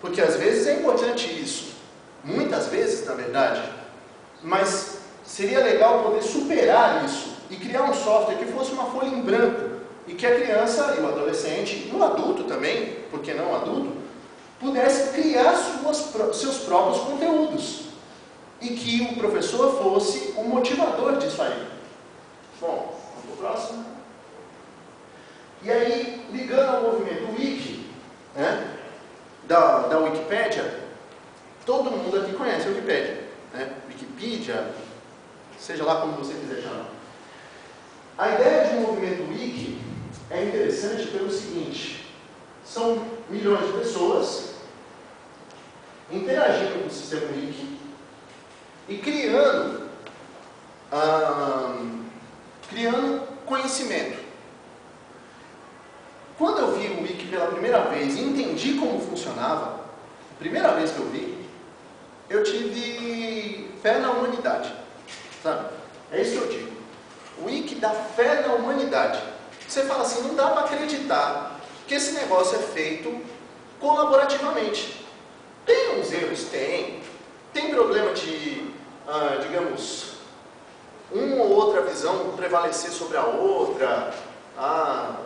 porque às vezes é importante isso. Muitas vezes, na verdade. Mas seria legal poder superar isso e criar um software que fosse uma folha em branco e que a criança e o adolescente, e o adulto também, por que não o adulto, pudesse criar seus próprios conteúdos e que o professor fosse o motivador disso aí. Bom, vamos para o próximo. E aí, ligando ao movimento Wiki, né, da Wikipédia, todo mundo aqui conhece a Wikipédia, né? Wikipedia, seja lá como você quiser chamar. A ideia de um movimento Wiki é interessante pelo seguinte: são milhões de pessoas interagindo com o sistema Wiki e criando conhecimento. Quando eu vi o Wiki pela primeira vez e entendi como funcionava, a primeira vez que eu vi, eu tive fé na humanidade. Sabe? É isso que eu digo. O Wiki dá fé na humanidade. Você fala assim, não dá para acreditar que esse negócio é feito colaborativamente. Tem uns erros? Tem problema de, digamos, uma ou outra visão prevalecer sobre a outra.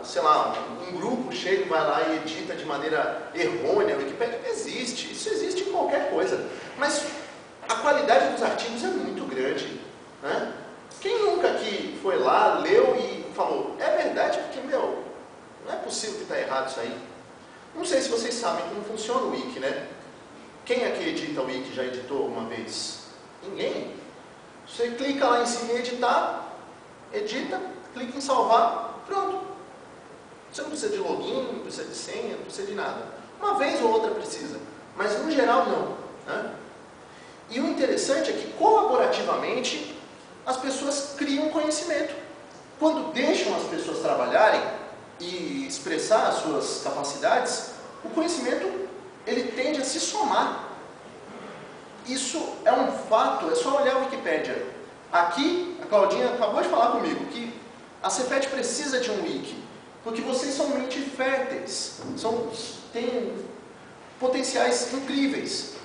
Sei lá, um grupo chega, vai lá e edita de maneira errônea. A Wikipédia existe, isso existe em qualquer coisa. Mas a qualidade dos artigos é muito grande. Né? Quem nunca aqui foi lá, leu e falou, é verdade, porque, não é possível que está errado isso aí. Não sei se vocês sabem como funciona o Wiki, né? Quem aqui edita o Wiki já editou alguma vez? Ninguém. Você clica lá em cima em editar, edita, clica em salvar, pronto. Você não precisa de login, não precisa de senha, não precisa de nada. Uma vez ou outra precisa, mas no geral não. Né? E o interessante é que colaborativamente as pessoas criam conhecimento. Quando deixam as pessoas trabalharem e expressar as suas capacidades, o conhecimento ele tende a se somar. Isso é um fato, é só olhar a Wikipédia. Aqui, a Claudinha acabou de falar comigo que a Cefet precisa de um wiki, porque vocês são mente férteis, têm potenciais incríveis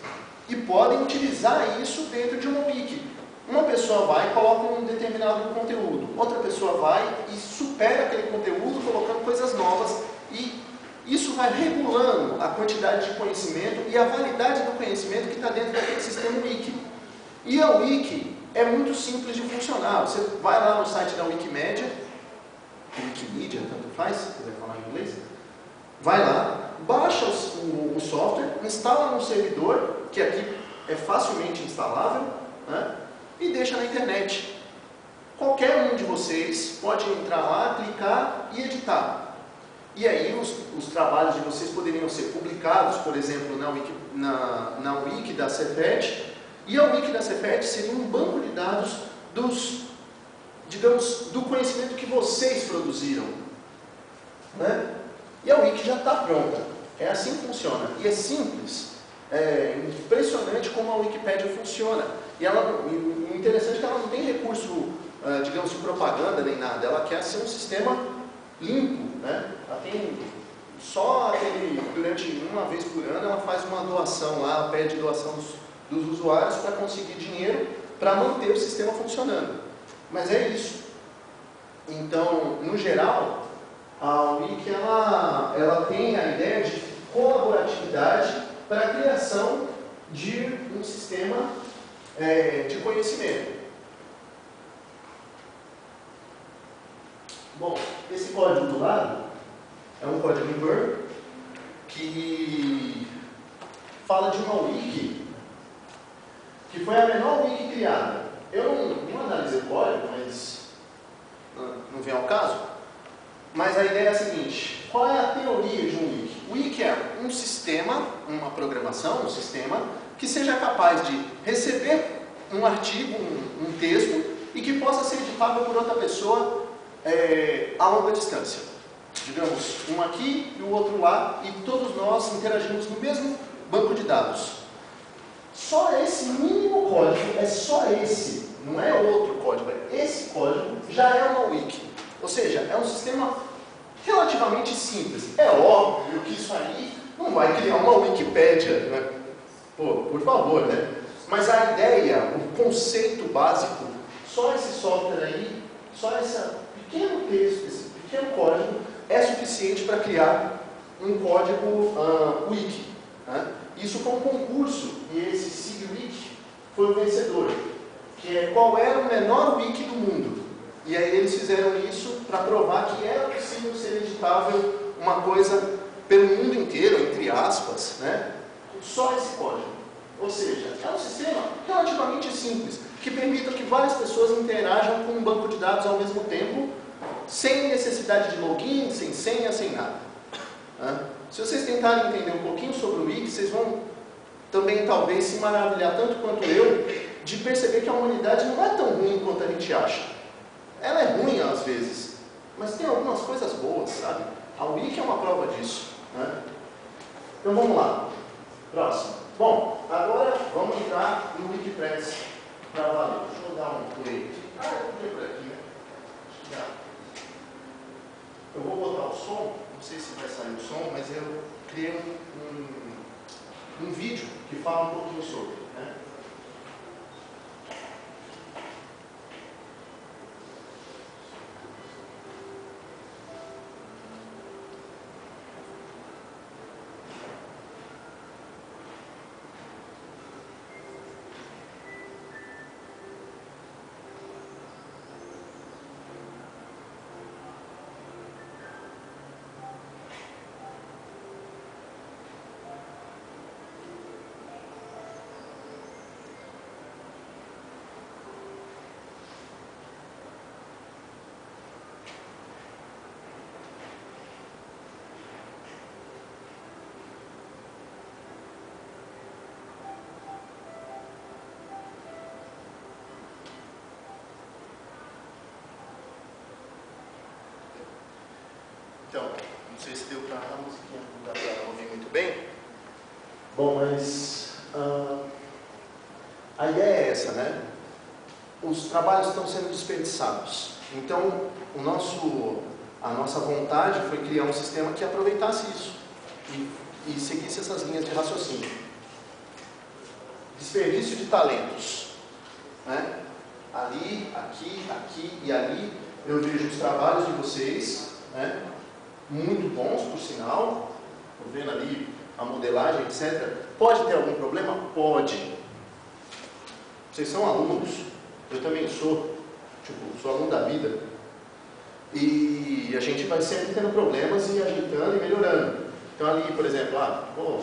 e podem utilizar isso dentro de um wiki. Uma pessoa vai e coloca um determinado conteúdo, outra pessoa vai e supera aquele conteúdo colocando coisas novas e isso vai regulando a quantidade de conhecimento e a validade do conhecimento que está dentro daquele sistema wiki. E a wiki é muito simples de funcionar. Você vai lá no site da Wikimedia, Wikimedia, tanto faz, se quiser falar em inglês, vai lá, baixa o software, instala no servidor, que aqui é facilmente instalável, né, e deixa na internet. Qualquer um de vocês pode entrar lá, clicar e editar. E aí os trabalhos de vocês poderiam ser publicados, por exemplo, na Wiki da Cefet, e a Wiki da Cefet seria um banco de dados do conhecimento que vocês produziram. Né? E a Wiki já está pronta. É assim que funciona. E é simples. É impressionante como a Wikipédia funciona. E o interessante é que ela não tem recurso, digamos, de propaganda nem nada. Ela quer ser um sistema limpo. Né? Ela tem só durante uma vez por ano, ela faz uma doação lá, ela pede doação dos usuários para conseguir dinheiro para manter o sistema funcionando. Mas é isso. Então, no geral, a Wiki ela tem a ideia de colaboratividade para a criação de um sistema de conhecimento. Bom, Esse código do lado é um código em Perl que fala de uma wiki que foi a menor wiki criada. Eu não analisei o código, mas não vem ao caso. Mas a ideia é a seguinte: qual é a teoria de um wiki? O wiki é um sistema, uma programação, um sistema que seja capaz de receber um artigo, um texto, e que possa ser editável por outra pessoa a longa distância. Digamos, um aqui e o outro lá, e todos nós interagimos no mesmo banco de dados. Só esse mínimo código, é só esse, não é outro código, é esse código, já é uma wiki. Ou seja, é um sistema relativamente simples. É óbvio que isso aí não vai criar uma Wikipédia, né? Pô, por favor, né? Mas a ideia, o conceito básico, só esse software aí, só esse pequeno texto, esse pequeno código, é suficiente para criar um código wiki. Né? Isso foi um concurso, e esse SIGWiki foi o vencedor, que é qual era o menor wiki do mundo. E aí eles fizeram isso para provar que era possível ser editável uma coisa pelo mundo inteiro, entre aspas, né? Só esse código. Ou seja, é um sistema relativamente simples, que permita que várias pessoas interajam com um banco de dados ao mesmo tempo, sem necessidade de login, sem senha, sem nada. Se vocês tentarem entender um pouquinho sobre o Wiki, vocês vão também talvez se maravilhar tanto quanto eu, de perceber que a humanidade não é tão ruim quanto a gente acha. Ela é ruim às vezes, mas tem algumas coisas boas, sabe? A Wiki é uma prova disso. Né? Então vamos lá. Próximo. Bom, agora vamos entrar no WikiPress para valer. Deixa eu dar um play aqui. Eu vou por aqui, né? Eu vou botar o som, não sei se vai sair o som, mas eu criei um vídeo que fala um pouquinho sobre. Né? Então, não sei se deu para a musiquinha, não dá para ouvir muito bem. Bom, mas a ideia é essa, né? Os trabalhos estão sendo desperdiçados. Então, a nossa vontade foi criar um sistema que aproveitasse isso e seguisse essas linhas de raciocínio. Desperdício de talentos. Né? Ali, aqui e ali, eu vejo os trabalhos de vocês, né? Muito bons, por sinal. Estou vendo ali a modelagem, etc. Pode ter algum problema? Pode. Vocês são alunos. Eu também sou. Sou aluno da vida. E a gente vai sempre tendo problemas e ajeitando e melhorando. Então ali, por exemplo, vou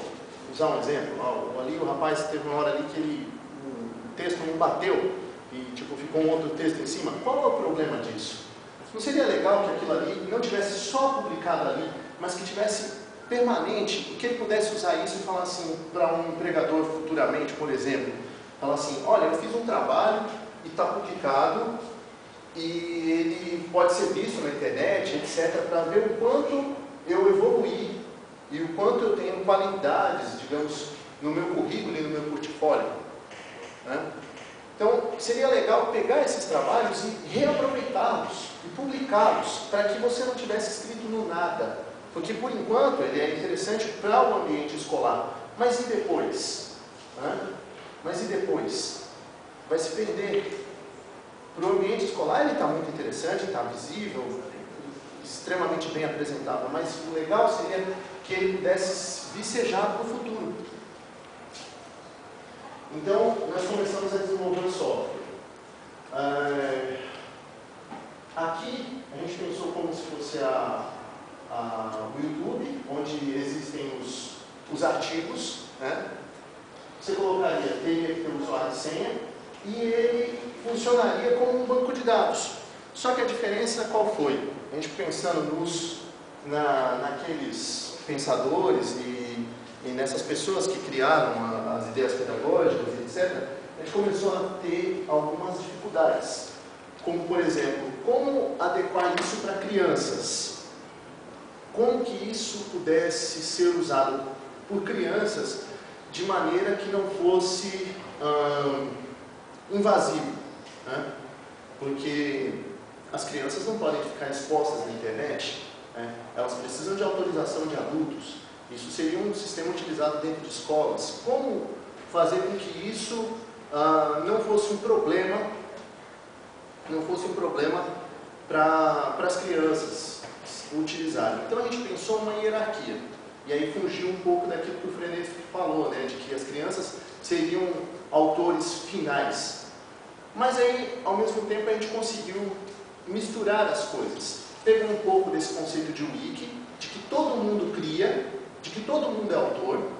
usar um exemplo. Ali o rapaz teve uma hora ali que o texto não bateu e ficou um outro texto em cima. Qual é o problema disso? Não seria legal que aquilo ali não tivesse só publicado ali, mas que tivesse permanente, e que ele pudesse usar isso e falar assim para um empregador futuramente, por exemplo, falar assim: olha, eu fiz um trabalho e está publicado e ele pode ser visto na internet, etc., para ver o quanto eu evoluí e o quanto eu tenho qualidades, digamos, no meu currículo e no meu portfólio. Né? Então, seria legal pegar esses trabalhos e reaproveitá-los e publicá-los, para que você não tivesse escrito no nada. Porque, por enquanto, ele é interessante para o ambiente escolar. Mas e depois? Mas e depois? Vai se perder. Para o ambiente escolar, ele está muito interessante, está visível, extremamente bem apresentável. Mas o legal seria que ele pudesse vicejar para o futuro. Então, nós começamos a desenvolver o software. Aqui a gente pensou como se fosse o YouTube, onde existem os artigos, né? Você teria que ter o usuário e senha, e ele funcionaria como um banco de dados. Só que a diferença qual foi? A gente pensando naqueles pensadores e nessas pessoas que criaram as ideias pedagógicas, etc., a gente começou a ter algumas dificuldades. Como, por exemplo, como adequar isso para crianças? Como que isso pudesse ser usado por crianças de maneira que não fosse invasivo, né? Porque as crianças não podem ficar expostas na internet, né? Elas precisam de autorização de adultos. Isso seria um sistema utilizado dentro de escolas. Como fazer com que isso não fosse um problema para as crianças utilizarem? Então a gente pensou uma hierarquia. E aí fugiu um pouco daquilo que o Frenet falou, né, de que as crianças seriam autores finais. Mas aí, ao mesmo tempo, a gente conseguiu misturar as coisas. Pegou um pouco desse conceito de wiki, de que todo mundo cria, de que todo mundo é autor,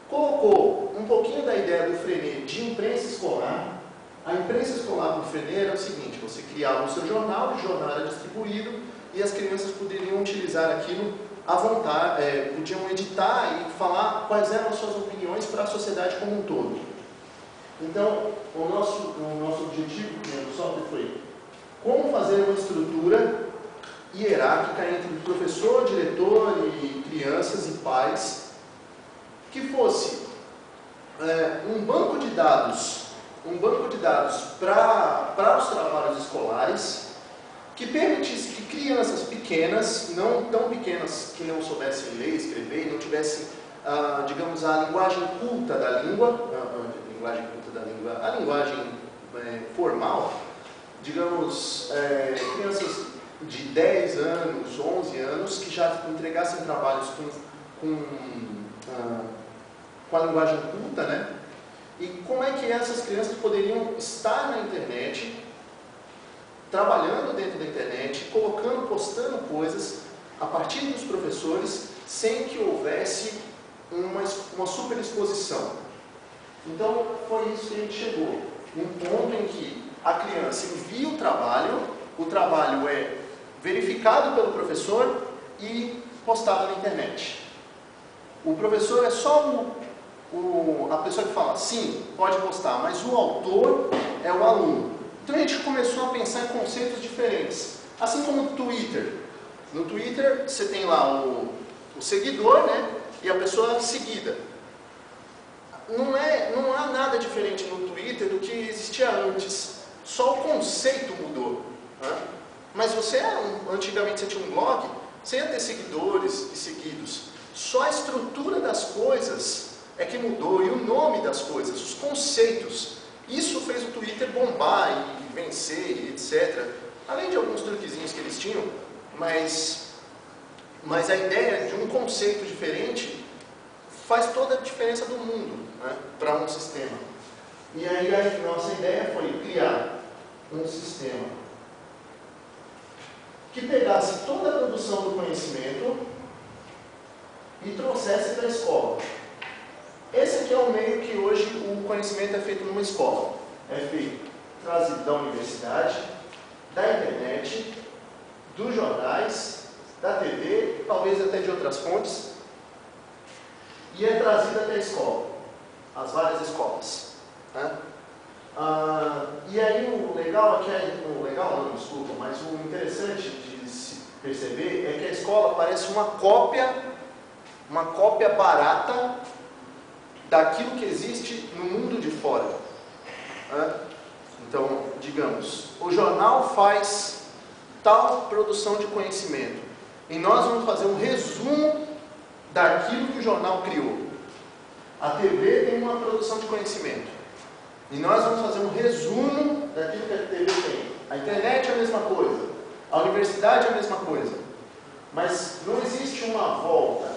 colocou um pouquinho da ideia do Frenet de imprensa escolar. A imprensa escolar do Frenet era o seguinte: você criava o seu jornal, o jornal era distribuído e as crianças poderiam utilizar aquilo à vontade, podiam editar e falar quais eram as suas opiniões para a sociedade como um todo. Então, o nosso objetivo no software foi como fazer uma estrutura hierárquica entre professor, diretor e crianças e pais, que fosse um banco de dados para os trabalhos escolares, que permitisse que crianças pequenas, não tão pequenas que não soubessem ler, escrever, não tivessem, digamos, a linguagem culta da língua, a linguagem formal, digamos, crianças de 10 anos, 11 anos, que já entregassem trabalhos com a linguagem culta, né? E como é que essas crianças poderiam estar na internet, trabalhando dentro da internet, postando coisas a partir dos professores, sem que houvesse uma superexposição. Então, foi isso que a gente chegou. Um ponto em que a criança envia o trabalho é verificado pelo professor e postado na internet. O professor é só a pessoa que fala, sim, pode postar, mas o autor é o aluno. Então a gente começou a pensar em conceitos diferentes. Assim como no Twitter. No Twitter você tem lá o seguidor, né, e a pessoa seguida. Não há nada diferente no Twitter do que existia antes. Só o conceito mudou, né? Mas antigamente você tinha um blog, você ia ter seguidores e seguidos. Só a estrutura das coisas é que mudou, e o nome das coisas, os conceitos. Isso fez o Twitter bombar e vencer, e etc. Além de alguns truquezinhos que eles tinham, mas a ideia de um conceito diferente faz toda a diferença do mundo, né, para um sistema. E aí a nossa ideia foi criar um sistema que pegasse toda a produção do conhecimento e trouxesse para a escola. Esse aqui é o meio que hoje o conhecimento é feito numa escola. É feito trazido da universidade, da internet, dos jornais, da TV, talvez até de outras fontes, e é trazido até a escola, as várias escolas, né? E aí o legal mas o interessante de se perceber é que a escola parece uma cópia barata daquilo que existe no mundo de fora, né? Então, digamos, o jornal faz tal produção de conhecimento e nós vamos fazer um resumo daquilo que o jornal criou. A TV tem uma produção de conhecimento e nós vamos fazer um resumo daquilo que a TV tem. A internet é a mesma coisa, a universidade é a mesma coisa, mas não existe uma volta,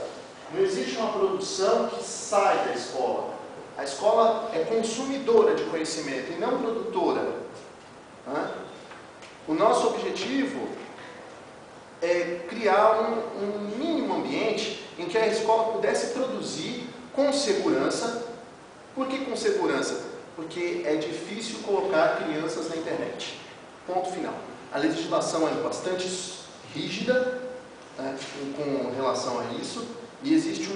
não existe uma produção que sai da escola. A escola é consumidora de conhecimento e não produtora, né? O nosso objetivo é criar um mínimo ambiente em que a escola pudesse produzir com segurança. Por que com segurança? Porque é difícil colocar crianças na internet. Ponto final. A legislação é bastante rígida, né, com relação a isso, e existe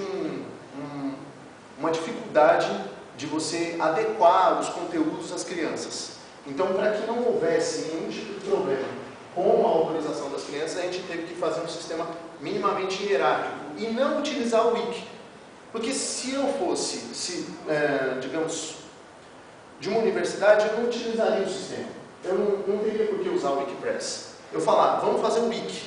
uma dificuldade de você adequar os conteúdos às crianças. Então, para que não houvesse nenhum tipo de problema com a autorização das crianças, a gente teve que fazer um sistema minimamente hierárquico e não utilizar o Wiki. Porque se eu fosse, digamos, de uma universidade, eu não utilizaria o sistema. Eu não teria por que usar o Wikipress. Eu falar, vamos fazer o Wiki.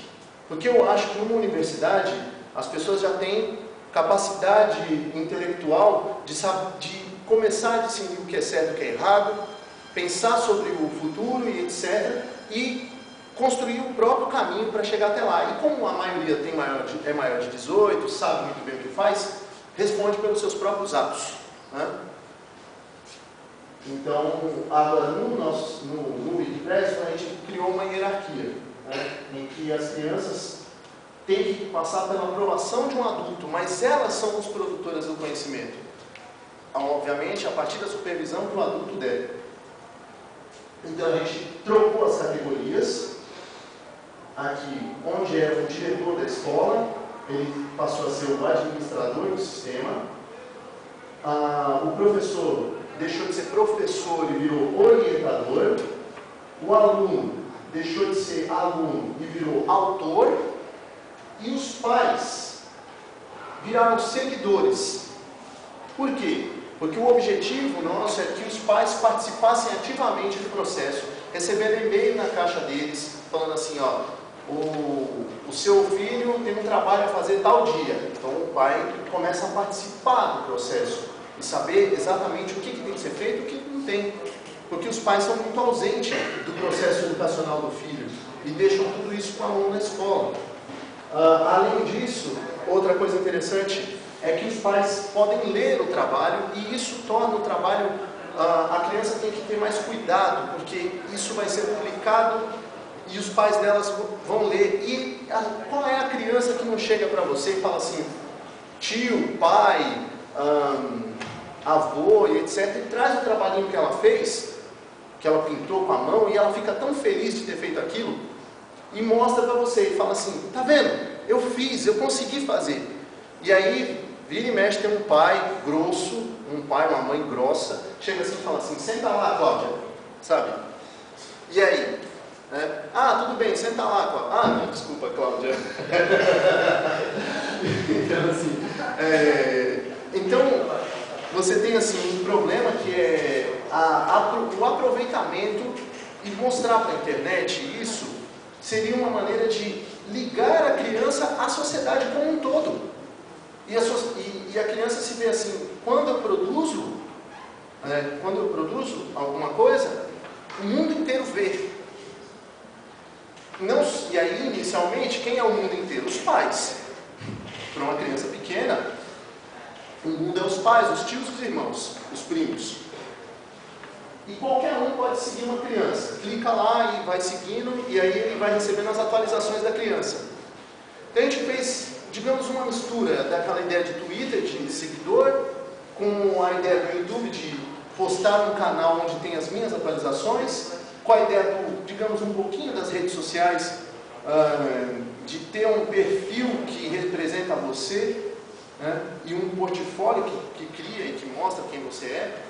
Porque eu acho que numa universidade, as pessoas já têm capacidade intelectual de começar a distinguir o que é certo e o que é errado, pensar sobre o futuro e etc. E construir o próprio caminho para chegar até lá. E como a maioria é maior de 18, sabe muito bem o que faz, responde pelos seus próprios atos, né? Então, agora no Wikipress, a gente criou uma hierarquia, né, em que as crianças têm que passar pela aprovação de um adulto, mas elas são as produtoras do conhecimento. Obviamente, a partir da supervisão que o adulto der. Então, a gente trocou as categorias. Aqui, onde era o diretor da escola, ele passou a ser o administrador do sistema. O professor deixou de ser professor e virou orientador. O aluno deixou de ser aluno e virou autor. E os pais viraram seguidores. Por quê? Porque o objetivo nosso é que os pais participassem ativamente do processo, recebendo e-mail na caixa deles, falando assim, ó, o seu filho tem um trabalho a fazer tal dia. Então o pai começa a participar do processo e saber exatamente o que tem que ser feito e o que não tem. Porque os pais são muito ausentes do processo educacional do filho e deixam tudo isso com o aluno na escola. Além disso, outra coisa interessante é que os pais podem ler o trabalho e isso torna o trabalho, a criança tem que ter mais cuidado, porque isso vai ser publicado e os pais delas vão ler. E qual é a criança que não chega para você e fala assim, tio, pai, avô e etc, e traz o trabalhinho que ela fez, que ela pintou com a mão, e ela fica tão feliz de ter feito aquilo, e mostra para você, e fala assim, tá vendo? Eu fiz, eu consegui fazer. E aí, vira e mexe, tem um pai grosso, um pai, uma mãe grossa, chega assim e fala assim, senta lá, Cláudia, sabe? E aí? Tudo bem, senta lá, Cláudia. Não, desculpa, Cláudia. Então, assim, então, você tem assim um problema que é o aproveitamento, e mostrar para a internet isso seria uma maneira de ligar a criança à sociedade como um todo. E a criança se vê assim, quando eu produzo alguma coisa, o mundo inteiro vê. E aí, inicialmente, quem é o mundo inteiro? Os pais. Para uma criança pequena, o mundo é os pais, os tios, os irmãos, os primos. E qualquer um pode seguir uma criança. Clica lá e vai seguindo, e aí ele vai recebendo as atualizações da criança. Então a gente fez, digamos, uma mistura daquela ideia de Twitter, de seguidor, com a ideia do YouTube de postar um canal onde tem as minhas atualizações, com a ideia do, digamos, um pouquinho das redes sociais, de ter um perfil que representa você, né, e um portfólio que cria e que mostra quem você é.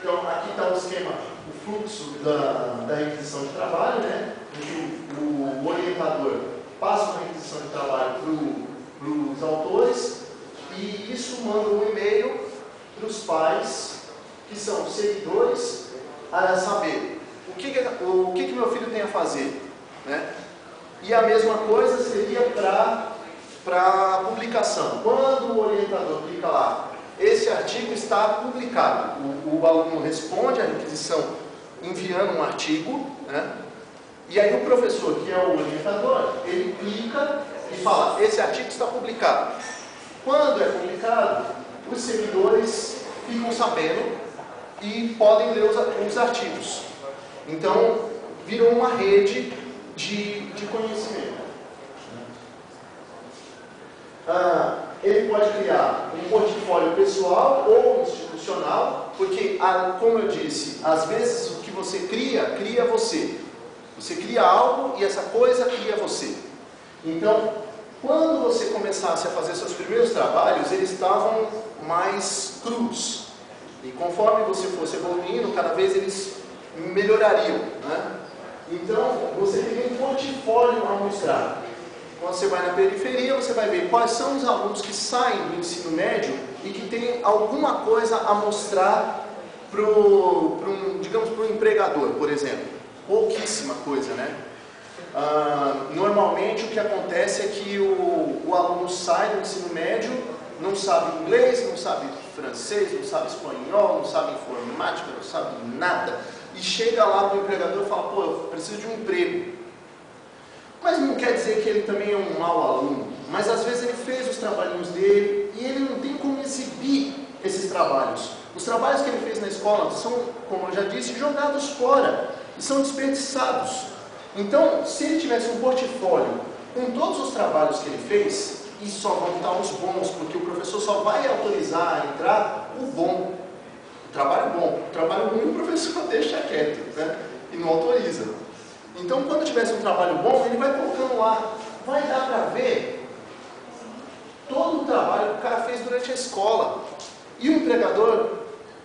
Então, aqui está o esquema, o fluxo da requisição de trabalho, né, em que o orientador passa uma requisição de trabalho para os autores, e isso manda um e-mail para os pais, que são seguidores, a saber o que meu filho tem a fazer, né? E a mesma coisa seria para a publicação. Quando o orientador clica lá, esse artigo está publicado, o aluno responde à requisição enviando um artigo, né? E aí o professor, que é o orientador, ele clica e fala, esse artigo está publicado. Quando é publicado, os seguidores ficam sabendo e podem ler os artigos. Então, virou uma rede de conhecimento. Ele pode criar um portfólio pessoal ou institucional, porque, como eu disse, às vezes o que você cria você. Você cria algo e essa coisa cria você. Então, quando você começasse a fazer seus primeiros trabalhos, eles estavam mais crus. E conforme você fosse evoluindo, cada vez eles melhorariam, né? Então, você tem um portfólio a mostrar. Quando você vai na periferia, você vai ver quais são os alunos que saem do ensino médio e que têm alguma coisa a mostrar para um empregador, por exemplo. Pouquíssima coisa, né? Normalmente o que acontece é que o aluno sai do ensino médio, não sabe inglês, não sabe francês, não sabe espanhol, não sabe informática, não sabe nada. E chega lá para o empregador e fala, pô, eu preciso de um emprego. Mas não quer dizer que ele também é um mau aluno. Mas às vezes ele fez os trabalhinhos dele e ele não tem como exibir esses trabalhos. Os trabalhos que ele fez na escola são, como eu já disse, jogados fora e são desperdiçados. Então, se ele tivesse um portfólio com todos os trabalhos que ele fez, e só vão estar os bons, porque o professor só vai autorizar a entrar o bom, o trabalho bom. O trabalho ruim o professor deixa quieto, né? E não autoriza. Então, quando tivesse um trabalho bom, ele vai colocando lá. Vai dar para ver todo o trabalho que o cara fez durante a escola. E o empregador,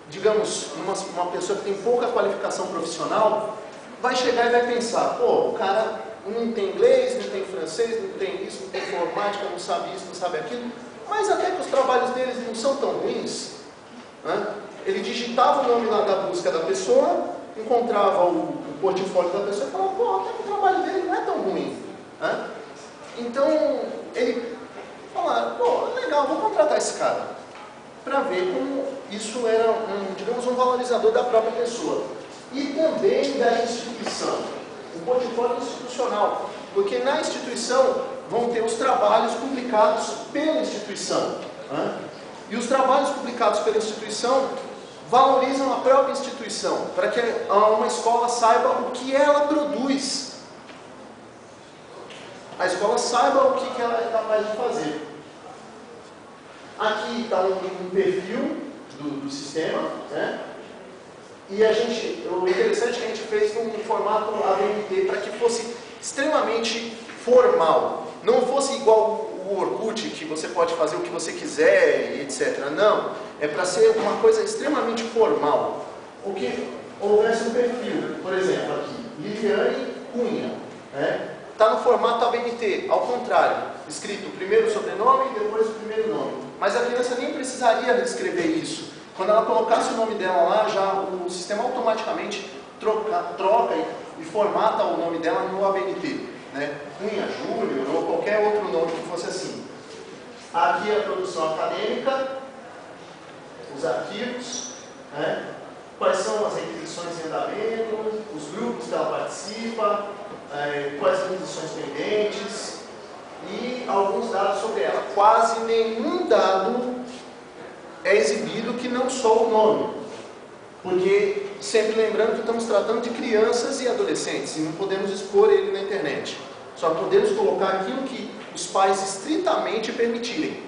digamos, uma pessoa que tem pouca qualificação profissional, vai chegar e vai pensar, pô, o cara não tem inglês, não tem francês, não tem isso, não tem informática, não sabe isso, não sabe aquilo, mas até que os trabalhos deles não são tão ruins, né? Ele digitava o nome lá da busca da pessoa, encontrava o portfólio da pessoa e falava, pô, até que o trabalho dele não é tão ruim, né? Então, ele falava, pô, legal, vou contratar esse cara, para ver como isso era, digamos, um valorizador da própria pessoa. E também da instituição, um portfólio institucional, porque na instituição vão ter os trabalhos publicados pela instituição, né? E os trabalhos publicados pela instituição valorizam a própria instituição, para que uma escola saiba o que ela produz. A escola saiba o que ela é capaz de fazer. Aqui está um perfil do sistema, né? E o interessante é que a gente fez num formato ABNT para que fosse extremamente formal. Não fosse igual o Orkut, que você pode fazer o que você quiser, etc. Não, é para ser uma coisa extremamente formal. O que houvesse um perfil, por exemplo, aqui, Liliane Cunha, né? Está no formato ABNT, ao contrário, escrito primeiro o sobrenome e depois o primeiro nome. Mas a criança nem precisaria escrever isso. Quando ela colocasse o nome dela lá, já o sistema automaticamente troca e formata o nome dela no ABNT, né? Cunha Júnior ou qualquer outro nome que fosse assim. Aqui a produção acadêmica, os arquivos, né? Quais são as requisições em andamento, os grupos que ela participa, quais as requisições pendentes e alguns dados sobre ela. Quase nenhum dado é exibido que não só o nome, porque sempre lembrando que estamos tratando de crianças e adolescentes e não podemos expor ele na internet. Só podemos colocar aquilo que os pais estritamente permitirem.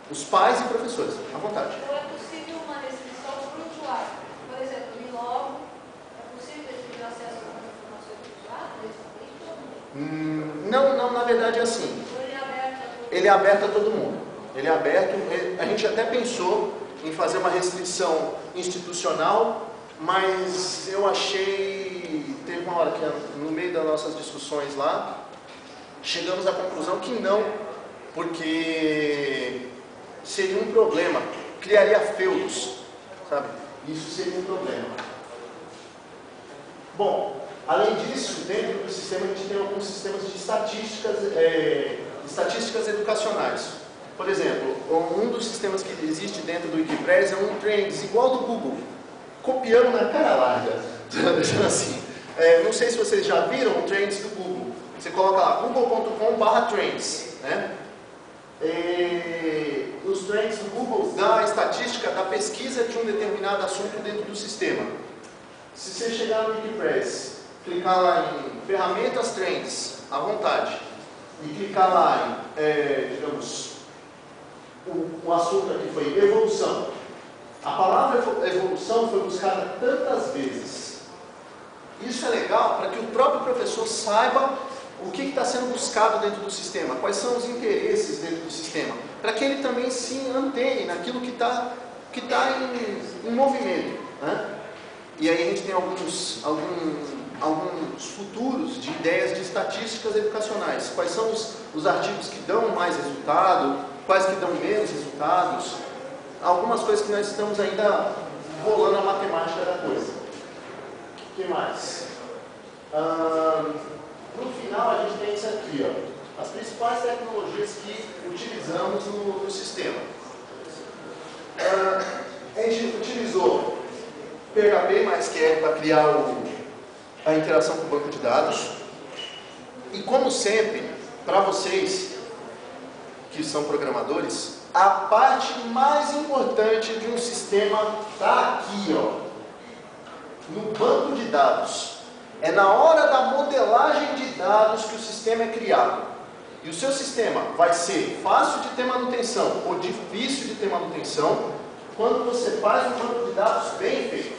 Os pais e professores, à vontade. Então é possível uma restrição para o usuário? Por exemplo, o Milogo, é possível ter acesso a informações do usuário? Não, na verdade é assim. Ele é aberto a todo mundo. Ele é aberto, a gente até pensou em fazer uma restrição institucional, mas eu achei, teve uma hora que no meio das nossas discussões lá, chegamos à conclusão que não, porque seria um problema, criaria feudos, sabe? Isso seria um problema. Bom, além disso, dentro do sistema a gente tem alguns sistemas de estatísticas educacionais. Por exemplo, um dos sistemas que existe dentro do Wikipress é um Trends, igual do Google. Copiamos na cara larga, assim. Não sei se vocês já viram o Trends do Google. Você coloca lá, google.com/trends, né? Os Trends do Google dão a estatística da pesquisa de um determinado assunto dentro do sistema. Se você chegar no Wikipress clicar lá em ferramentas, trends, à vontade, e clicar lá em, digamos, o assunto aqui foi evolução. A palavra evolução foi buscada tantas vezes. Isso é legal para que o próprio professor saiba o que está sendo buscado dentro do sistema, quais são os interesses dentro do sistema, para que ele também se antene naquilo que está em movimento, né? E aí a gente tem alguns futuros de ideias de estatísticas educacionais. Quais são os artigos que dão mais resultado, quais que dão menos resultados, algumas coisas que nós estamos ainda rolando a matemática da coisa. O que mais? No final a gente tem isso aqui, ó, as principais tecnologias que utilizamos no sistema. A gente utilizou PHP mais QL para criar a interação com o banco de dados. E como sempre, para vocês que são programadores, a parte mais importante de um sistema está aqui, ó, no banco de dados. É na hora da modelagem de dados que o sistema é criado. E o seu sistema vai ser fácil de ter manutenção ou difícil de ter manutenção quando você faz um banco de dados bem feito.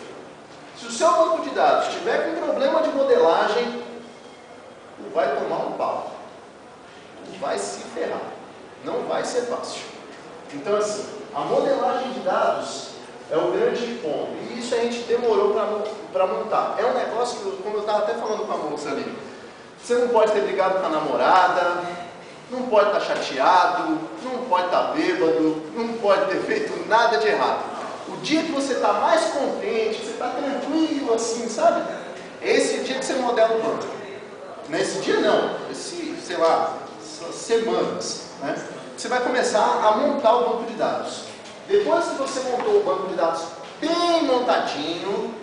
Se o seu banco de dados tiver com problema de modelagem, vai tomar um pau. Vai se ferrar. Não vai ser fácil. Então, assim, a modelagem de dados é o grande ponto. E isso a gente demorou para montar. É um negócio que, como eu estava até falando com a moça ali, você não pode ter brigado com a namorada, não pode estar chateado, não pode estar bêbado, não pode ter feito nada de errado. O dia que você está mais contente, você está tranquilo assim, sabe? Esse é o dia que você modela o banco. Nesse dia não, sei lá, semanas, né? Você vai começar a montar o banco de dados. Depois que você montou o banco de dados bem montadinho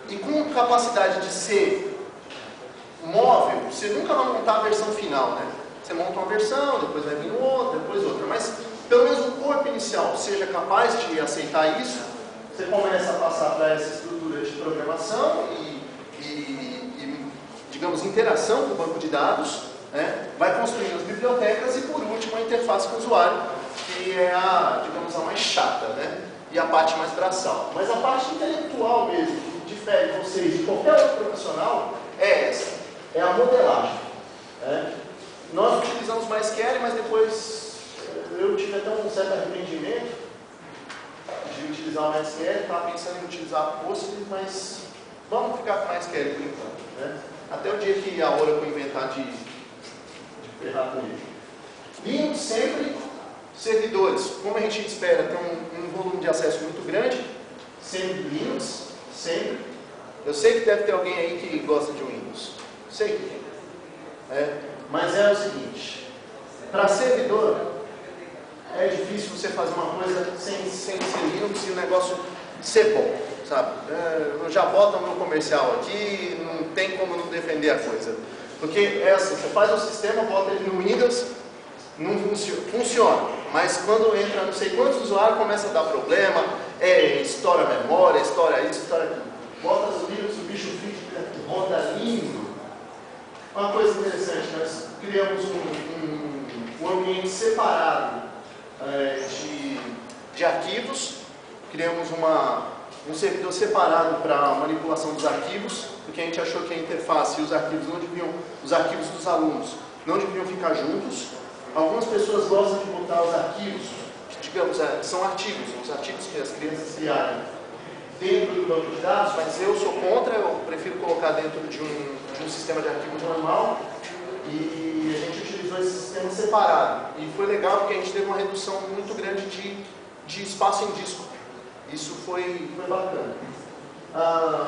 e com capacidade de ser móvel, você nunca vai montar a versão final, né? Você monta uma versão, depois vai vir outra, depois outra, mas pelo menos o corpo inicial seja capaz de aceitar isso, você começa a passar para essa estrutura de programação e digamos, interação com o banco de dados, né? Vai construindo as bibliotecas e, por último, a interface com o usuário, que é digamos, a mais chata, né? E a parte mais braçal. Mas a parte intelectual mesmo, que difere vocês de qualquer outro profissional, é essa, é a modelagem, né? Nós utilizamos mais QL, mas depois eu tive até um certo arrependimento de utilizar o MySQL, estava pensando em utilizar a Postgres, mas vamos ficar com MySQL por enquanto, né? Até o dia que a Oracle inventar de ferrar com ele. Linux sempre, servidores, como a gente espera ter um volume de acesso muito grande, sempre Linux, sempre. Eu sei que deve ter alguém aí que gosta de Windows, sei que tem. Mas é o seguinte, para servidor, é difícil você fazer uma coisa sem ser Linux e o negócio ser bom, sabe? Eu já boto o meu comercial aqui, não tem como não defender a coisa. Porque você faz um sistema, bota ele no Windows, não funciona. Mas quando entra não sei quantos usuários, começa a dar problema, estoura a memória, estoura isso, estoura aquilo. Bota no Linux, o bicho fica, roda lindo. Uma coisa interessante, nós criamos um ambiente separado de arquivos, criamos um servidor separado para a manipulação dos arquivos, porque a gente achou que a interface e os arquivos dos alunos não deviam ficar juntos. Algumas pessoas gostam de botar os arquivos, digamos, são artigos, os artigos que as crianças criarem dentro do banco de dados, mas eu sou contra, eu prefiro colocar dentro de um sistema de arquivos normal, e a gente utilizou esse sistema separado. E foi legal porque a gente teve uma redução muito grande de espaço em disco. Isso foi bacana.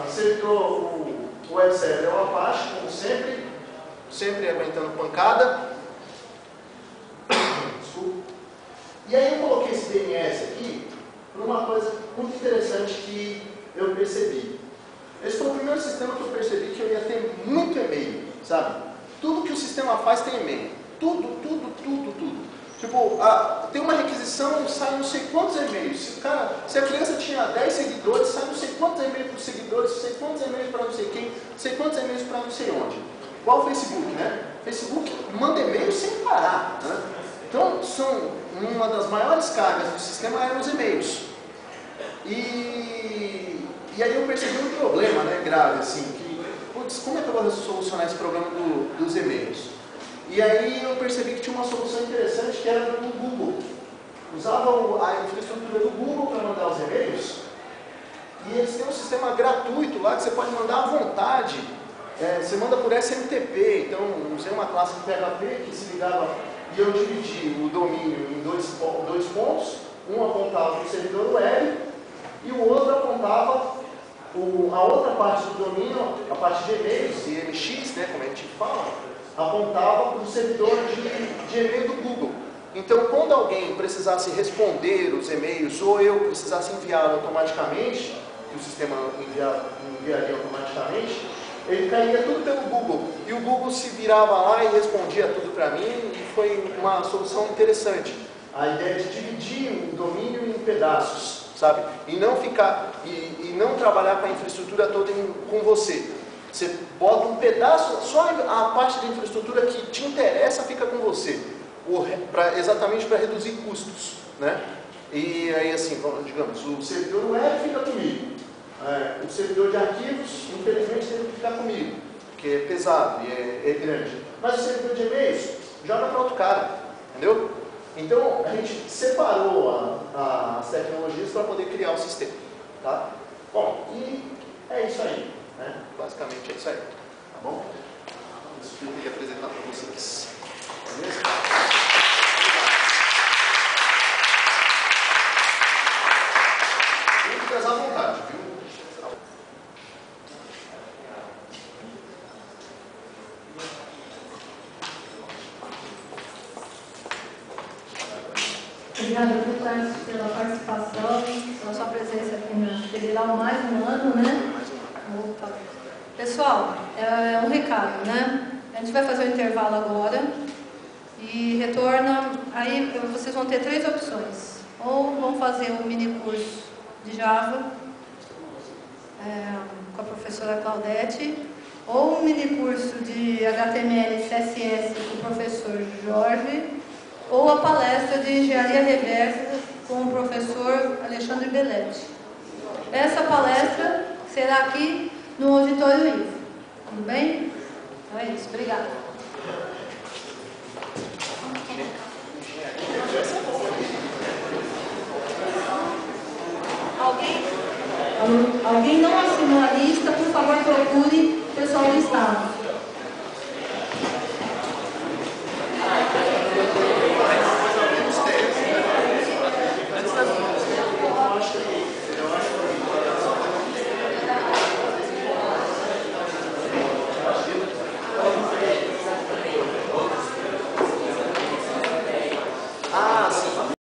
Servidor, o web server é o Apache, como sempre aguentando pancada. Desculpa. E aí eu coloquei esse DNS aqui por uma coisa muito interessante que eu percebi. Esse foi o primeiro sistema que eu percebi que eu ia ter muito e-mail, sabe? Tudo que o sistema faz tem e-mail. Tudo. Tipo, tem uma requisição, sai não sei quantos e-mails. Se a criança tinha 10 seguidores, sai não sei quantos e-mails para os seguidores, não sei quantos e-mails para não sei quem, não sei quantos e-mails para não sei onde. Igual o Facebook, né? O Facebook manda e-mails sem parar, né? Então, uma das maiores cargas do sistema eram os e-mails. E aí eu percebi um problema, né, grave, assim, que, putz, como é que eu vou solucionar esse problema dos e-mails? E aí eu percebi que tinha uma solução interessante que era do Google. Usava a infraestrutura do Google para mandar os e-mails. E eles têm um sistema gratuito lá que você pode mandar à vontade. Você manda por SMTP. Então, usei uma classe de PHP que se ligava e eu dividi o domínio em dois pontos. Um apontava para o servidor web e o outro apontava a outra parte do domínio, a parte de e-mails e MX, né, como a gente fala, apontava para o servidor de e-mail do Google. Então, quando alguém precisasse responder os e-mails ou eu precisasse enviar automaticamente, e o sistema enviaria automaticamente, ele caía tudo pelo Google. E o Google se virava lá e respondia tudo para mim, e foi uma solução interessante. A ideia de dividir o domínio em pedaços, sabe? E não ficar, e não trabalhar com a infraestrutura toda com você. Você bota um pedaço, só a parte da infraestrutura que te interessa fica com você, exatamente para reduzir custos, né? E aí assim, digamos, o servidor web fica comigo, o servidor de arquivos, infelizmente, tem que ficar comigo, porque é pesado e é grande. Mas o servidor de e-mails joga para outro cara, entendeu? Então a gente separou as tecnologias para poder criar o sistema, tá? Bom, e é isso aí. Basicamente é isso aí, tá bom? Isso que eu queria apresentar para vocês. Beleza? Dúvidas à vontade, viu? Obrigada, deputados, pela participação, pela sua presença aqui na Federal mais um ano, né? Opa. Pessoal, um recado, né? A gente vai fazer um intervalo agora e retorna. Aí vocês vão ter 3 opções. Ou vão fazer um mini curso de Java com a professora Claudete, ou um mini curso de HTML e CSS com o professor Jorge, ou a palestra de Engenharia Reversa com o professor Alexandre Belletti. Essa palestra será aqui no Auditório Ivo. Tudo bem? Então é isso. Obrigada. Alguém não assinou a lista, por favor, procure